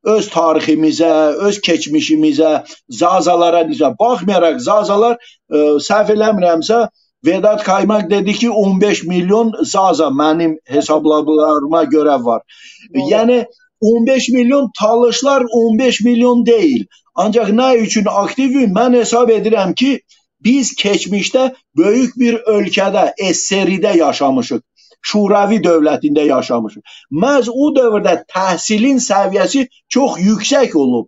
öz tariximizə, öz keçmişimizə, Zazalara. Baxmayaraq Zazalar, səhv eləmirəmsə, Vedat Kaymak dedi ki 15 milyon Zaza mənim hesablarıma görə var. Yəni 15 milyon talışlar 15 milyon deyil. Ancaq nə üçün aktivim? Mən hesab edirəm ki, biz keçmişdə böyük bir ölkədə, SSR-də yaşamışıq. Şuravi dövlətində yaşamışıq. Məhz o dövrdə təhsilin səviyyəsi çox yüksək olub.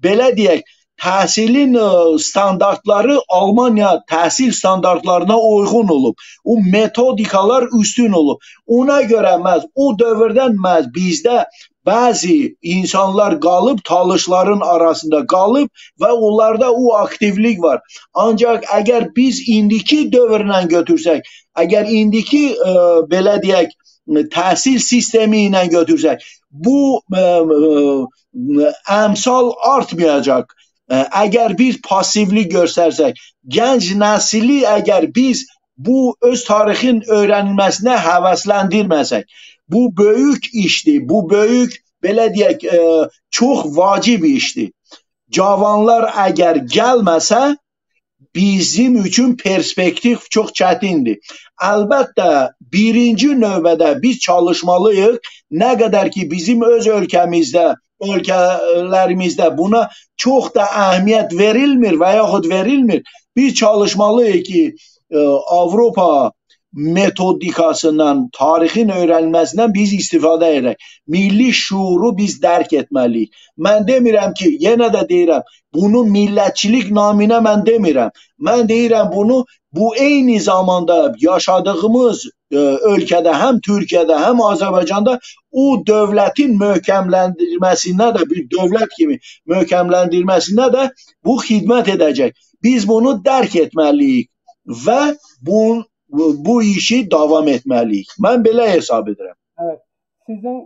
Belə deyək, təhsilin standartları Almanya təhsil standartlarına uyğun olub. O metodikalar üstün olub. Ona görə məhz o dövrdən məhz bizdə bəzi insanlar qalıb, talışların arasında qalıb və onlarda o aktivlik var. Ancaq əgər biz indiki dövrlə götürsək, əgər indiki belə deyək, təhsil sistemi ilə götürsək, bu əmsal artmayacaq. Əgər biz passivlik göstərsək, gənc nəsli əgər biz bu öz tarixin öyrənilməsinə həvəsləndirməsək, bu böyük işdir, bu böyük, belə deyək, çox vacib işdir. Cavanlar əgər gəlməsə, bizim üçün perspektiv çox çətindir. Əlbəttə, birinci növbədə biz çalışmalıyıq, nə qədər ki bizim öz ölkələrimizdə buna çox da əhəmiyyət verilmir və yaxud verilmir. Biz çalışmalıyıq ki, Avropa metodikasından, tarixin öyrənilməsindən biz istifadə edək. Milli şuuru biz dərk etməliyik. Mən demirəm ki, yenə də deyirəm, bunu millətçilik naminə mən demirəm. Mən deyirəm bunu, bu eyni zamanda yaşadığımız ölkədə, həm Türkiyədə, həm Azərbaycanda o dövlətin möhkəmləndirməsində də, bir dövlət kimi möhkəmləndirməsində də bu xidmət edəcək. Biz bunu dərk etməliyik və bu işi davam etməliyik. Mən belə hesab edirəm. Evet. Sizin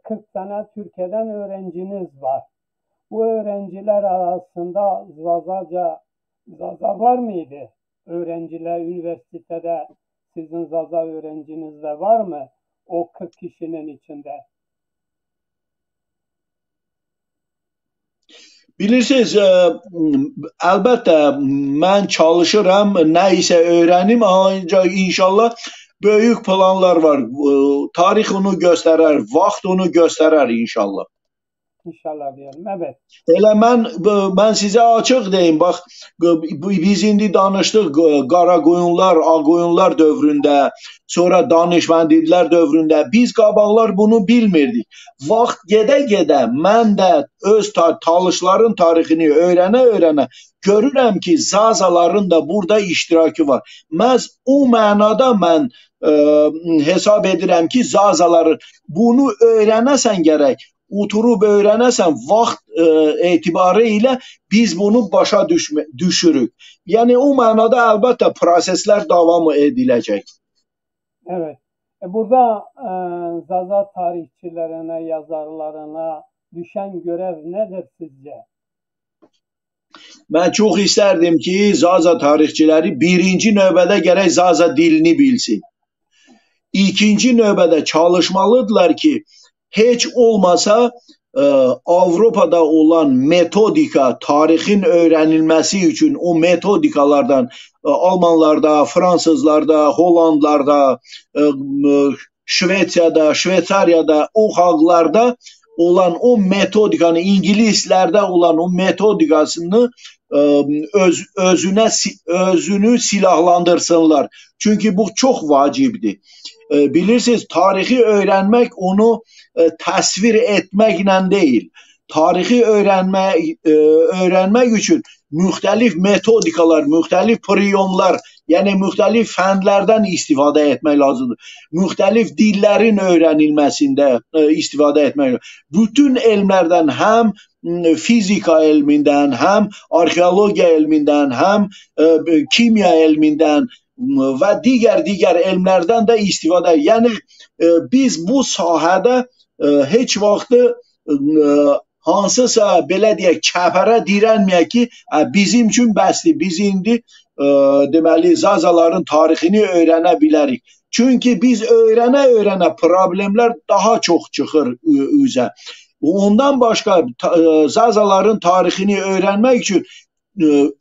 40 tane Türkiye'den öğrenciniz var. Bu öğrenciler arasında Zaza var mıydı? Öğrenciler üniversitede sizin Zaza öğrenciniz de var mı? O 40 kişinin içinde. Bilirsiniz, əlbəttə mən çalışıram, nə isə öyrənim, ancaq inşallah böyük planlar var. Tarix onu göstərər, vaxt onu göstərər inşallah. İnşallah diyelim, evet. Elə mən sizə açıq deyim, bax, biz indi danışdıq Qaraqoyunlar, Ağqoyunlar dövründə, sonra Danışməndilər dövründə, biz qabaqlar bunu bilmirdik. Vaxt gedə-gedə mən də öz talışların tarixini öyrənə-öyrənə görürəm ki, Zazaların da burada iştirakı var. Məhz o mənada mən hesab edirəm ki, Zazaları bunu öyrənəsən gərək, oturub öyrənəsən, vaxt etibarı ilə biz bunu başa düşürük. Yəni o mənada əlbəttə proseslər davam ediləcək. Evet. Burada Zaza tarihçilerine, yazarlarına düşen görev nedir sizce? Mən çox istərdim ki, Zaza tarixçiləri birinci növbədə gərək Zaza dilini bilsin. İkinci növbədə çalışmalıdırlar ki, heç olmasa Avropada olan metodika, tarixin öyrənilməsi üçün o metodikalardan Almanlarda, Fransızlarda, Hollandlarda, Şvetsiyada, Şveysariyada, o xalqlarda olan o metodikanı, İngilislərdə olan o metodikasını özünü silahlandırsınlar. Çünki bu çox vacibdir. Bilirsiniz, tarixi öyrənmək onu təsvir etməklə deyil. Tarixi öyrənmək üçün müxtəlif metodikalar, müxtəlif priyomlar, yəni müxtəlif fəndlərdən istifadə etmək lazımdır. Müxtəlif dillərin öyrənilməsində istifadə etmək lazımdır. Bütün elmlərdən, həm fizika elmindən, həm arxeologiya elmindən, həm kimya elmindən və digər elmlərdən də istifadə. Yəni biz bu sahədə heç vaxt hansısa belə deyək çəpərə dirənməyək ki, bizim üçün bəsdir. Biz indi deməli Zazaların tarixini öyrənə bilərik. Çünki biz öyrənə problemlər daha çox çıxır üzə. Ondan başqa Zazaların tarixini öyrənmək üçün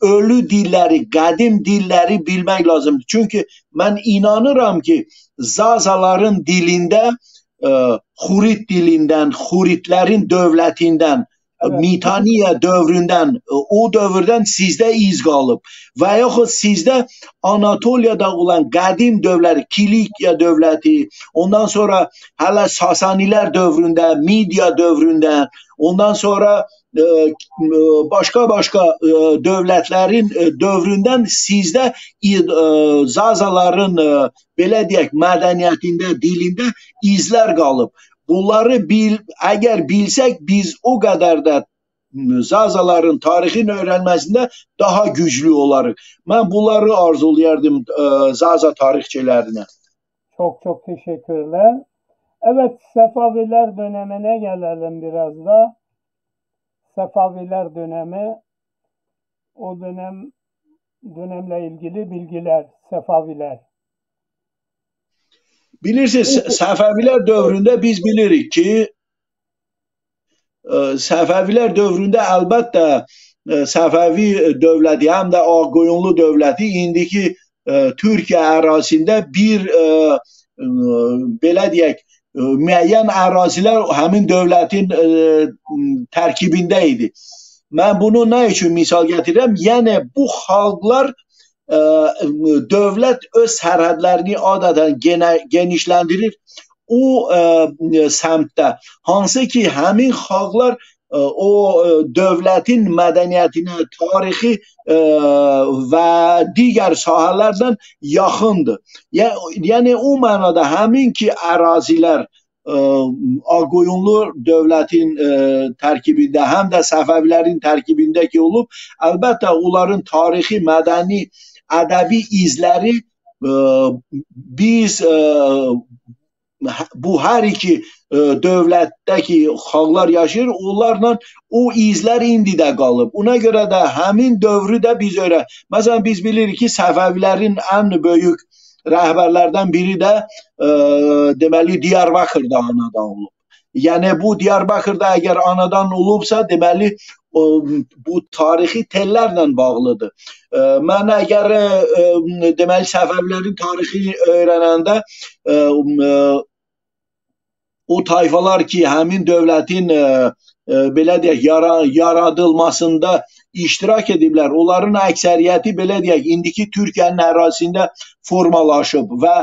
ölü dilləri, qədim dilləri bilmək lazımdır. Çünki mən inanıram ki, Zazaların dilində, Xurit dilindən, Xuritlərin dövlətindən, Mitaniya dövründən, o dövrdən sizdə iz qalıb. Və yaxud sizdə Anatoliyada olan qədim dövlət, Kilikiya dövləti, ondan sonra hələ Sasanilər dövründə, Midiya dövründə, ondan sonra başqa dövlətlərin dövründən sizdə Zazaların belə deyək mədəniyyətində, dilində izlər qalıb. Bunları əgər bilsək, biz o qədər də Zazaların tarixin öyrənməsində daha güclü olarıq. Mən bunları arzulayardım Zaza tarixçilərinə. Çok teşekkürler. Evet, Sefaviler dönemine gelelim biraz da. Sefaviler dönemi, o dönemle ilgili bilgiler, Sefaviler. Bilirsiniz, Səfəvilər dövründə biz bilirik ki, Səfəvilər dövründə əlbəttə Səfəvi dövləti, həm də Ağqoyunlu dövləti indiki Türkiyə ərazisində bir belə deyək, müəyyən ərazilər həmin dövlətin tərkibində idi. Mən bunu nə üçün misal gətirirəm? Yəni bu xalqlar dövlət öz sərhədlərini adətən genişləndirir. O səmtdə hansı ki həmin xalqlar o dövlətin mədəniyyətinə, tarixi və digər sahələrdən yaxındır. Yəni o mənada həmin ki ərazilər Ağqoyunlu dövlətin tərkibində, həm də Səfəvilərin tərkibindəki olub, əlbəttə onların tarixi, mədəni, ədəbi izləri biz bu hər iki dövlətdəki xalqlar yaşayır, onlarla o izlər indi də qalıb. Ona görə də həmin dövrü də biz öyrənir. Məsələn, biz bilirik ki, Səfəvilərin ən böyük rəhbərlərdən biri də deməli Diyarbakırda anadan olub. Yəni bu Diyarbakırda əgər anadan olubsa, deməli bu tarixi tellərlə bağlıdır. Mən əgər deməli Səfəvilərin tarixini öyrənəndə o tayfalar ki, həmin dövlətin belə deyək, yaradılmasında iştirak ediblər. Onların əksəriyyəti belə deyək, indiki Türkiyənin ərazisində formalaşıb və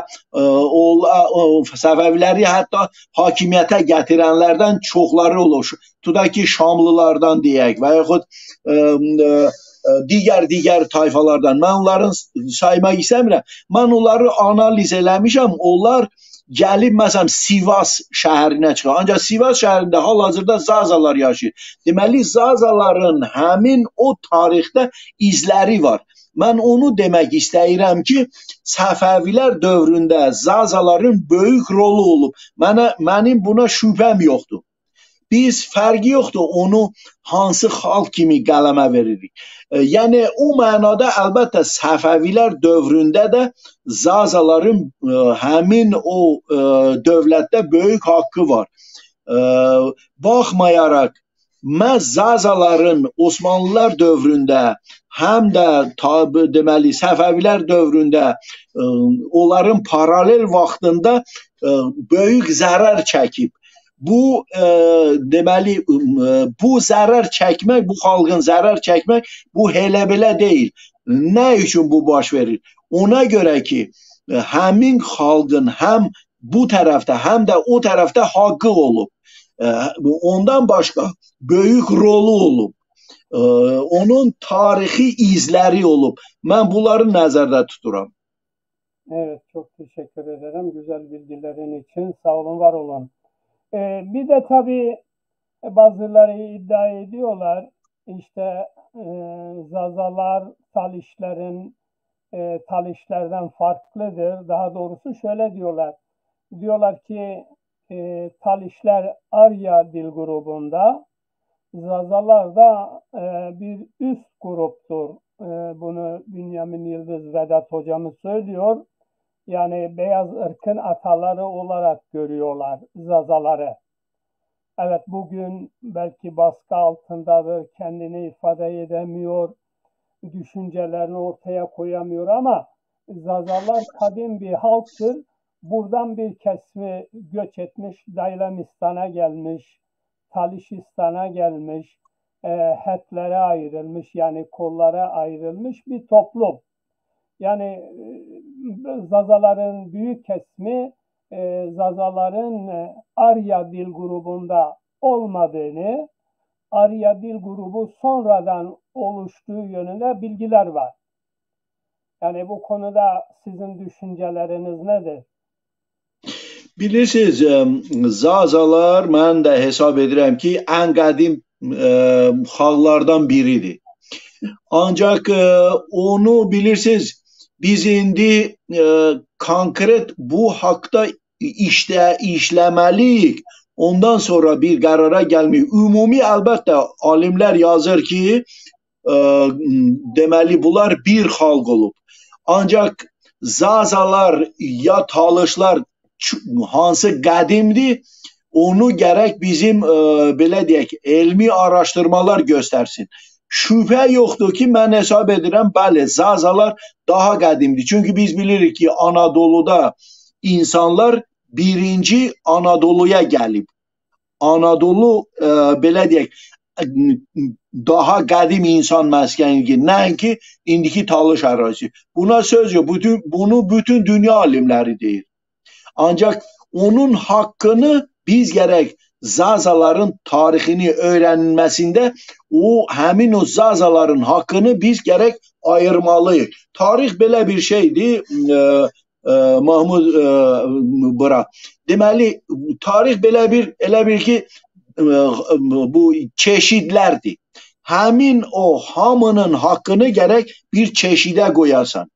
Səfəviləri hətta hakimiyyətə gətirənlərdən çoxları olur. Tutaq ki, Şamlılardan deyək və yaxud digər tayfalardan. Mən onların saymaq istəmirəm. Mən onları analiz eləmişəm. Onlar gəlib məsələn Sivas şəhərinə çıxır. Ancaq Sivas şəhərində hal-hazırda Zazalar yaşayır. Deməli Zazaların həmin o tarixdə izləri var. Mən onu demək istəyirəm ki, Səfəvilər dövründə Zazaların böyük rolu olub. Mənim buna şübhəm yoxdur. Biz fərqi yoxdur onu hansı xalq kimi qələmə veririk. Yəni o mənada əlbəttə Səfəvilər dövründə də Zazaların həmin o dövlətdə böyük haqqı var. Baxmayaraq məhz Zazaların Osmanlılar dövründə həm də deməli Səfəvilər dövründə onların paralel vaxtında böyük zərər çəkib. Bu deməli bu zərər çəkmək, bu xalqın zərər çəkmək bu elə belə deyil. Nə üçün bu baş verir? Ona görə ki, həmin xalqın həm bu tərəfdə, həm də o tərəfdə haqqı olub. Ondan başqa böyük rolu olub. Onun tarixi izləri olub. Mən bunları nəzərdə tuturam. Evet, çok teşekkür ederim güzel bilgilerin için. Sağ olun, var olun. Bir de tabii bazıları iddia ediyorlar, işte Zazalar Talişlerden farklıdır. Daha doğrusu şöyle diyorlar. Diyorlar ki Talişler Arya dil grubunda, Zazalar da bir üst gruptur. Bunu Bünyamin Yıldız Vedat hocamız söylüyor. Yani beyaz ırkın ataları olarak görüyorlar Zazaları. Evet, bugün belki baskı altındadır, kendini ifade edemiyor, düşüncelerini ortaya koyamıyor ama Zazalar kadim bir halktır. Buradan bir kesimi göç etmiş, Daylamistan'a gelmiş, Talişistan'a gelmiş, hetlere ayrılmış, yani kollara ayrılmış bir toplum. Yani Zazaların büyük kesimi Zazaların Arya dil grubunda olmadığını, Arya dil grubu sonradan oluştuğu yönünde bilgiler var. Yani bu konuda sizin düşünceleriniz nedir? Bilirsiniz, Zazalar mən də hesab edirəm ki, ən qədim xalqlardan biridir. Ancaq onu bilirsiniz, biz indi konkret bu haqda işləməliyik. Ondan sonra bir qərara gəlməyik. Ümumi əlbəttə alimlər yazır ki, deməli bunlar bir xalq olub. Ancaq Zazalar ya Talışlar hansı qədimdir, onu gərək bizim belə deyək, elmi araşdırmalar göstərsin. Şübhə yoxdur ki, mən hesab edirəm, bəli, Zazalar daha qədimdir. Çünki biz bilirik ki, Anadoluda insanlar birinci Anadoluya gəlib. Anadolu belə deyək, daha qədim insan məskənidir, nəinki indiki Talış ərazisi. Buna söz yox, bunu bütün dünya alimləri deyir. Ancaq onun haqqını biz gərək Zazaların tarixini öyrənilməsində həmin o Zazaların haqqını biz gərək ayırmalıyıq. Tarix belə bir şeydir, Mahmud Bıra. Deməli, tarix elə bir ki, bu çeşidlərdir. Həmin o hamının haqqını gərək bir çeşidə qoyasan.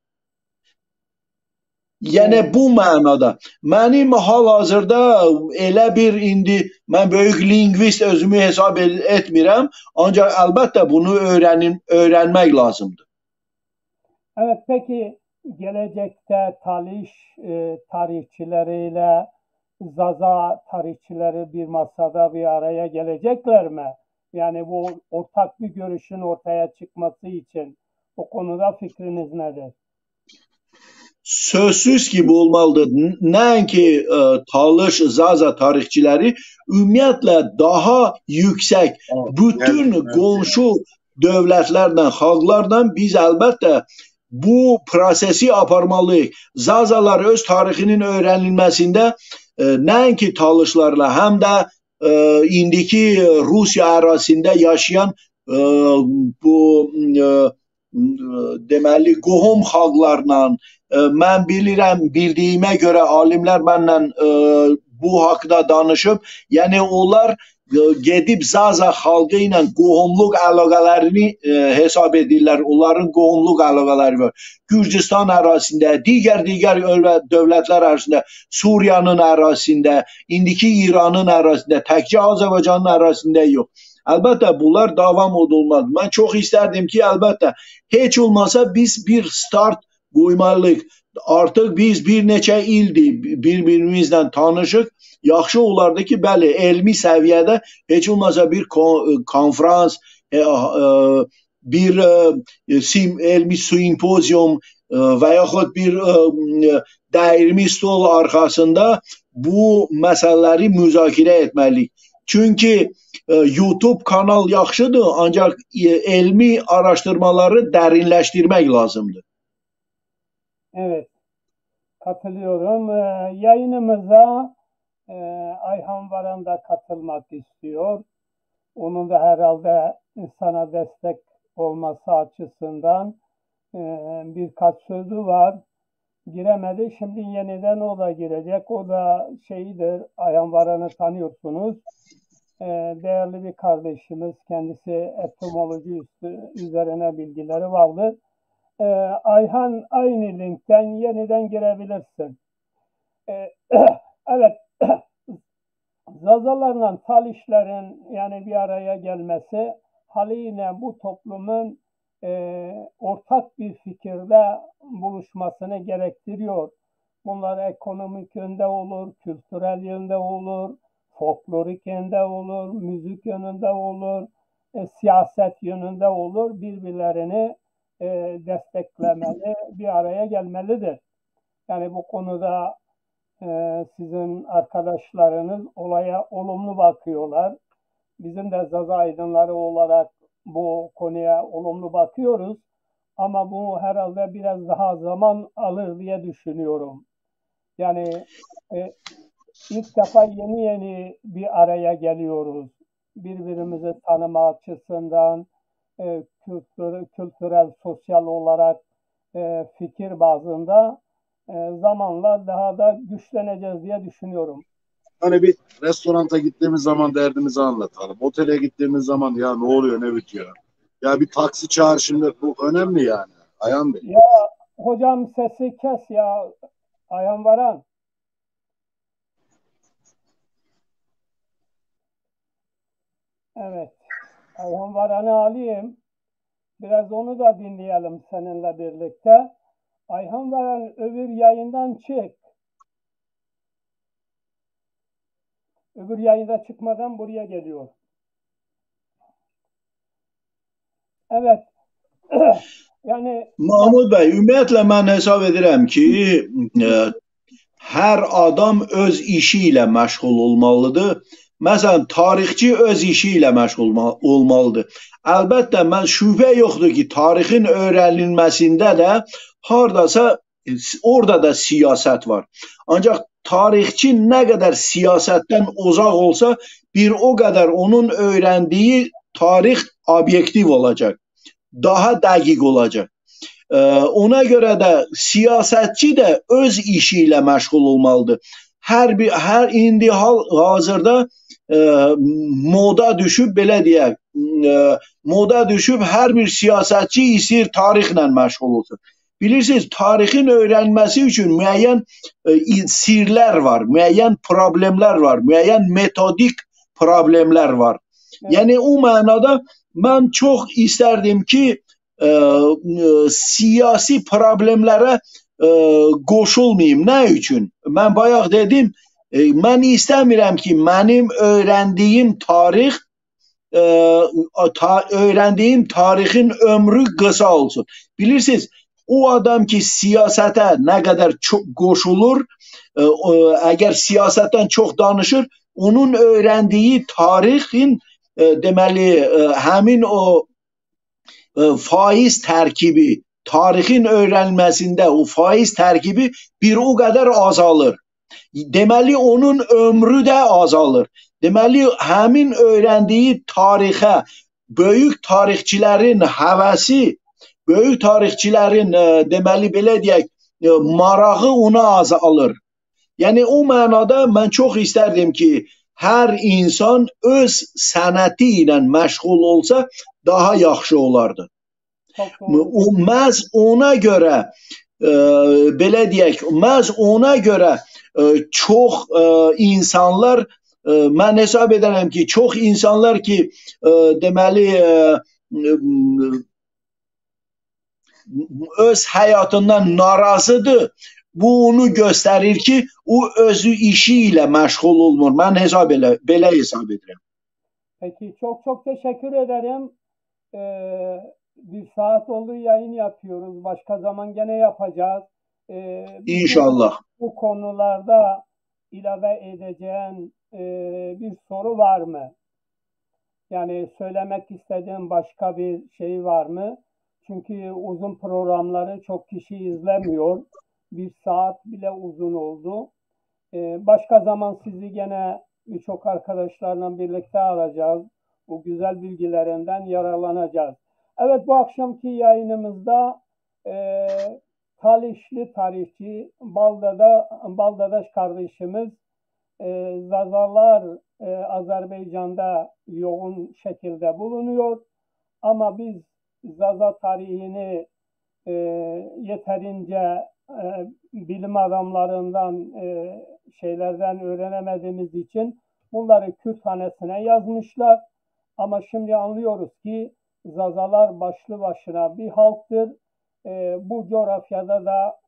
Yəni bu mənada. Mənim hal-hazırda elə bir indi mən böyük lingvist özümü hesab etmirəm, ancaq əlbəttə bunu öyrənmək lazımdır. Evet, peki gelecekte Talış tarihçileriyle Zaza tarihçileri bir masada bir araya gelecekler mi? Yani bu ortak bir görüşün ortaya çıkması için o konuda fikriniz nedir? Sözsüz ki bu olmalıdır. Nəinki Talış, Zaza tarixçiləri ümumiyyətlə daha yüksək bütün qonşu dövlətlərlə, xalqlarla biz əlbəttə bu prosesi aparmalıyıq. Zazalar öz tarixinin öyrənilməsində nəinki Talışlarla, həm də indiki Rusiya ərazisində yaşayan bu deməli qohum xalqlarla, mən bilirəm, bildiyimə görə alimlər mənlə bu haqda danışıb, yəni onlar gedib Zaza xalqı ilə qohumluq əlaqələrini hesab edirlər, onların qohumluq əlaqələri var. Gürcistan ərazisində, digər dövlətlər ərazisində, Suriyanın ərazisində, indiki İranın ərazisində, təkcə Azərbaycanın ərazisində yox. Əlbəttə bunlar davam olmalıdır. Mən çox istərdim ki, əlbəttə heç olmasa biz bir start qoymalıyıq. Artıq biz bir neçə ildir bir-birimizlə tanışıq. Yaxşı olardı ki, bəli, elmi səviyyədə heç olmasa bir konfrans, bir elmi simpozium və yaxud bir dəyirmi stol arxasında bu məsələləri müzakirə etməliyik. Çünki YouTube kanal yaxşıdır, ancaq elmi araştırmaları dərinləşdirmək lazımdır. Evet, katılıyorum. Yayınımıza Ayhan Varan da katılmak istiyor. Onun da herhalde sana destek olması açısından birkaç sözü var. Giremedi. Şimdi yeniden o da girecek. O da şeyidir. Ayhan Varan'ı tanıyorsunuz. Değerli bir kardeşimiz. Kendisi etimoloji üzerine bilgileri vardır. Ayhan, aynı linkten yeniden girebilirsin. Evet, Zazalarla Talişlerin yani bir araya gelmesi haliyle bu toplumun ortak bir fikirde buluşmasını gerektiriyor. Bunlar ekonomik yönde olur, kültürel yönde olur, folklorik yönde olur, müzik yönünde olur, siyaset yönünde olur. Birbirlerini desteklemeli, bir araya gelmelidir. Yani bu konuda sizin arkadaşlarınız olaya olumlu bakıyorlar. Bizim de Zaza aydınları olarak bu konuya olumlu bakıyoruz. Ama bu herhalde biraz daha zaman alır diye düşünüyorum. Yani ilk defa yeni bir araya geliyoruz. Birbirimizi tanıma açısından, kültürel, sosyal olarak fikir bazında zamanla daha da güçleneceğiz diye düşünüyorum. Hani bir restoranta gittiğimiz zaman derdimizi anlatalım. Otele gittiğimiz zaman ya ne oluyor, ne bitiyor? Ya bir taksi çağır şimdi, bu önemli yani. Ayhan Bey. Ya hocam sesi kes ya Ayhan Varan. Evet. Ayhan Varan'ı alayım. Biraz onu da dinleyelim seninle birlikte. Ayhan Varan, öbür yayından çık. Öbür yayında çıkmadan buraya geliyor. Evet. Yani Mahmud bəy, ümumiyyətlə mən hesab edirəm ki, hər adam öz işi ilə məşğul olmalıdır. Məsələn, tarixçi öz işi ilə məşğul olmalıdır. Əlbəttə, mən şübhə yoxdur ki, tarixin öyrənilməsində də hardasa orada da siyasət var. Ancaq tarixçi nə qədər siyasətdən uzaq olsa, bir o qədər onun öyrəndiyi tarix obyektiv olacaq, daha dəqiq olacaq. Ona görə də siyasətçi də öz işi ilə məşğul olmalıdır. İndi hazırda moda düşüb, belə deyək, moda düşüb hər bir siyasətçi istəyir tarixlə məşğul olsun. Bilirsiniz, tarixin öyrənməsi üçün müəyyən sirlər var, müəyyən problemlər var, müəyyən metodik problemlər var. Yəni o mənada mən çox istərdim ki, siyasi problemlərə qoşulmayayım. Nə üçün? Mən bayaq dedim, mən istəmirəm ki, mənim öyrəndiyim tarixin ömrü qısa olsun. Bilirsiniz, o adam ki, siyasətə nə qədər çox qoşulur, əgər siyasətdən çox danışır, onun öyrəndiyi tarixin, deməli, həmin o faiz tərkibi, tarixin öyrənilməsində o faiz tərkibi bir o qədər azalır. Deməli, onun ömrü də azalır. Deməli, həmin öyrəndiyi tarixə böyük tarixçilərin həvəsi, böyük tarixçilərin, deməli, belə deyək, marağı ona azalır. Yəni, o mənada mən çox istərdim ki, hər insan öz sənəti ilə məşğul olsa, daha yaxşı olardı. Məhz ona görə, belə deyək, məhz ona görə çox insanlar, mən hesab edirəm ki, çox insanlar ki, deməli, öz həyatından narazıdır. Bu onu göstərir ki, o özü işi ilə məşğul olmur. Mən belə hesab edirəm. Peki, çok teşekkür ederim. Bir saat oldu yayın yapıyoruz. Başka zaman gene yapacağız. İnşallah. Bu konularda ilave edeceğin bir soru var mı? Yani söylemek istediğin başka bir şey var mı? Çünkü uzun programları çok kişi izlemiyor. Bir saat bile uzun oldu. Başka zaman sizi gene birçok arkadaşlarla birlikte alacağız. Bu güzel bilgilerinden yararlanacağız. Evet, bu akşamki yayınımızda Talişli tarihçi Baldadaş kardeşimiz Zazalar Azerbaycan'da yoğun şekilde bulunuyor. Ama biz Zaza tarihini yeterince bilim adamlarından şeylerden öğrenemediğimiz için bunları Kürthanesine yazmışlar. Ama şimdi anlıyoruz ki Zazalar başlı başına bir halktır. Bu coğrafyada da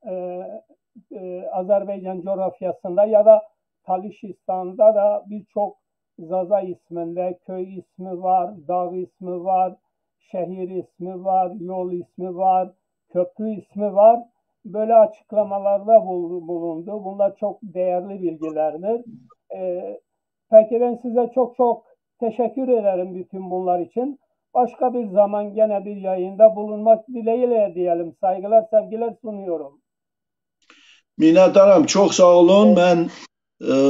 Azerbaycan coğrafyasında ya da Talişistan'da da birçok Zaza isminde köy ismi var, dağ ismi var, şehir ismi var, yol ismi var, köprü ismi var. Böyle açıklamalarda bulundu. Bunlar çok değerli bilgilerdir. Peki ben size çok teşekkür ederim bütün bunlar için. Başka bir zaman gene bir yayında bulunmak dileğiyle diyelim. Saygılar, sevgiler sunuyorum. Minnətdaram, çox sağ olun. Mən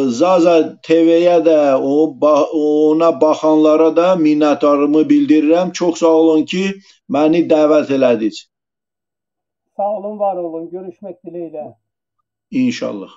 Zaza TV-yə də, ona baxanlara da minnətdarımı bildirirəm. Çox sağ olun ki, məni dəvət elədiniz. Sağ olun, var olun. Görüşmek dileğiyle. İnşallah.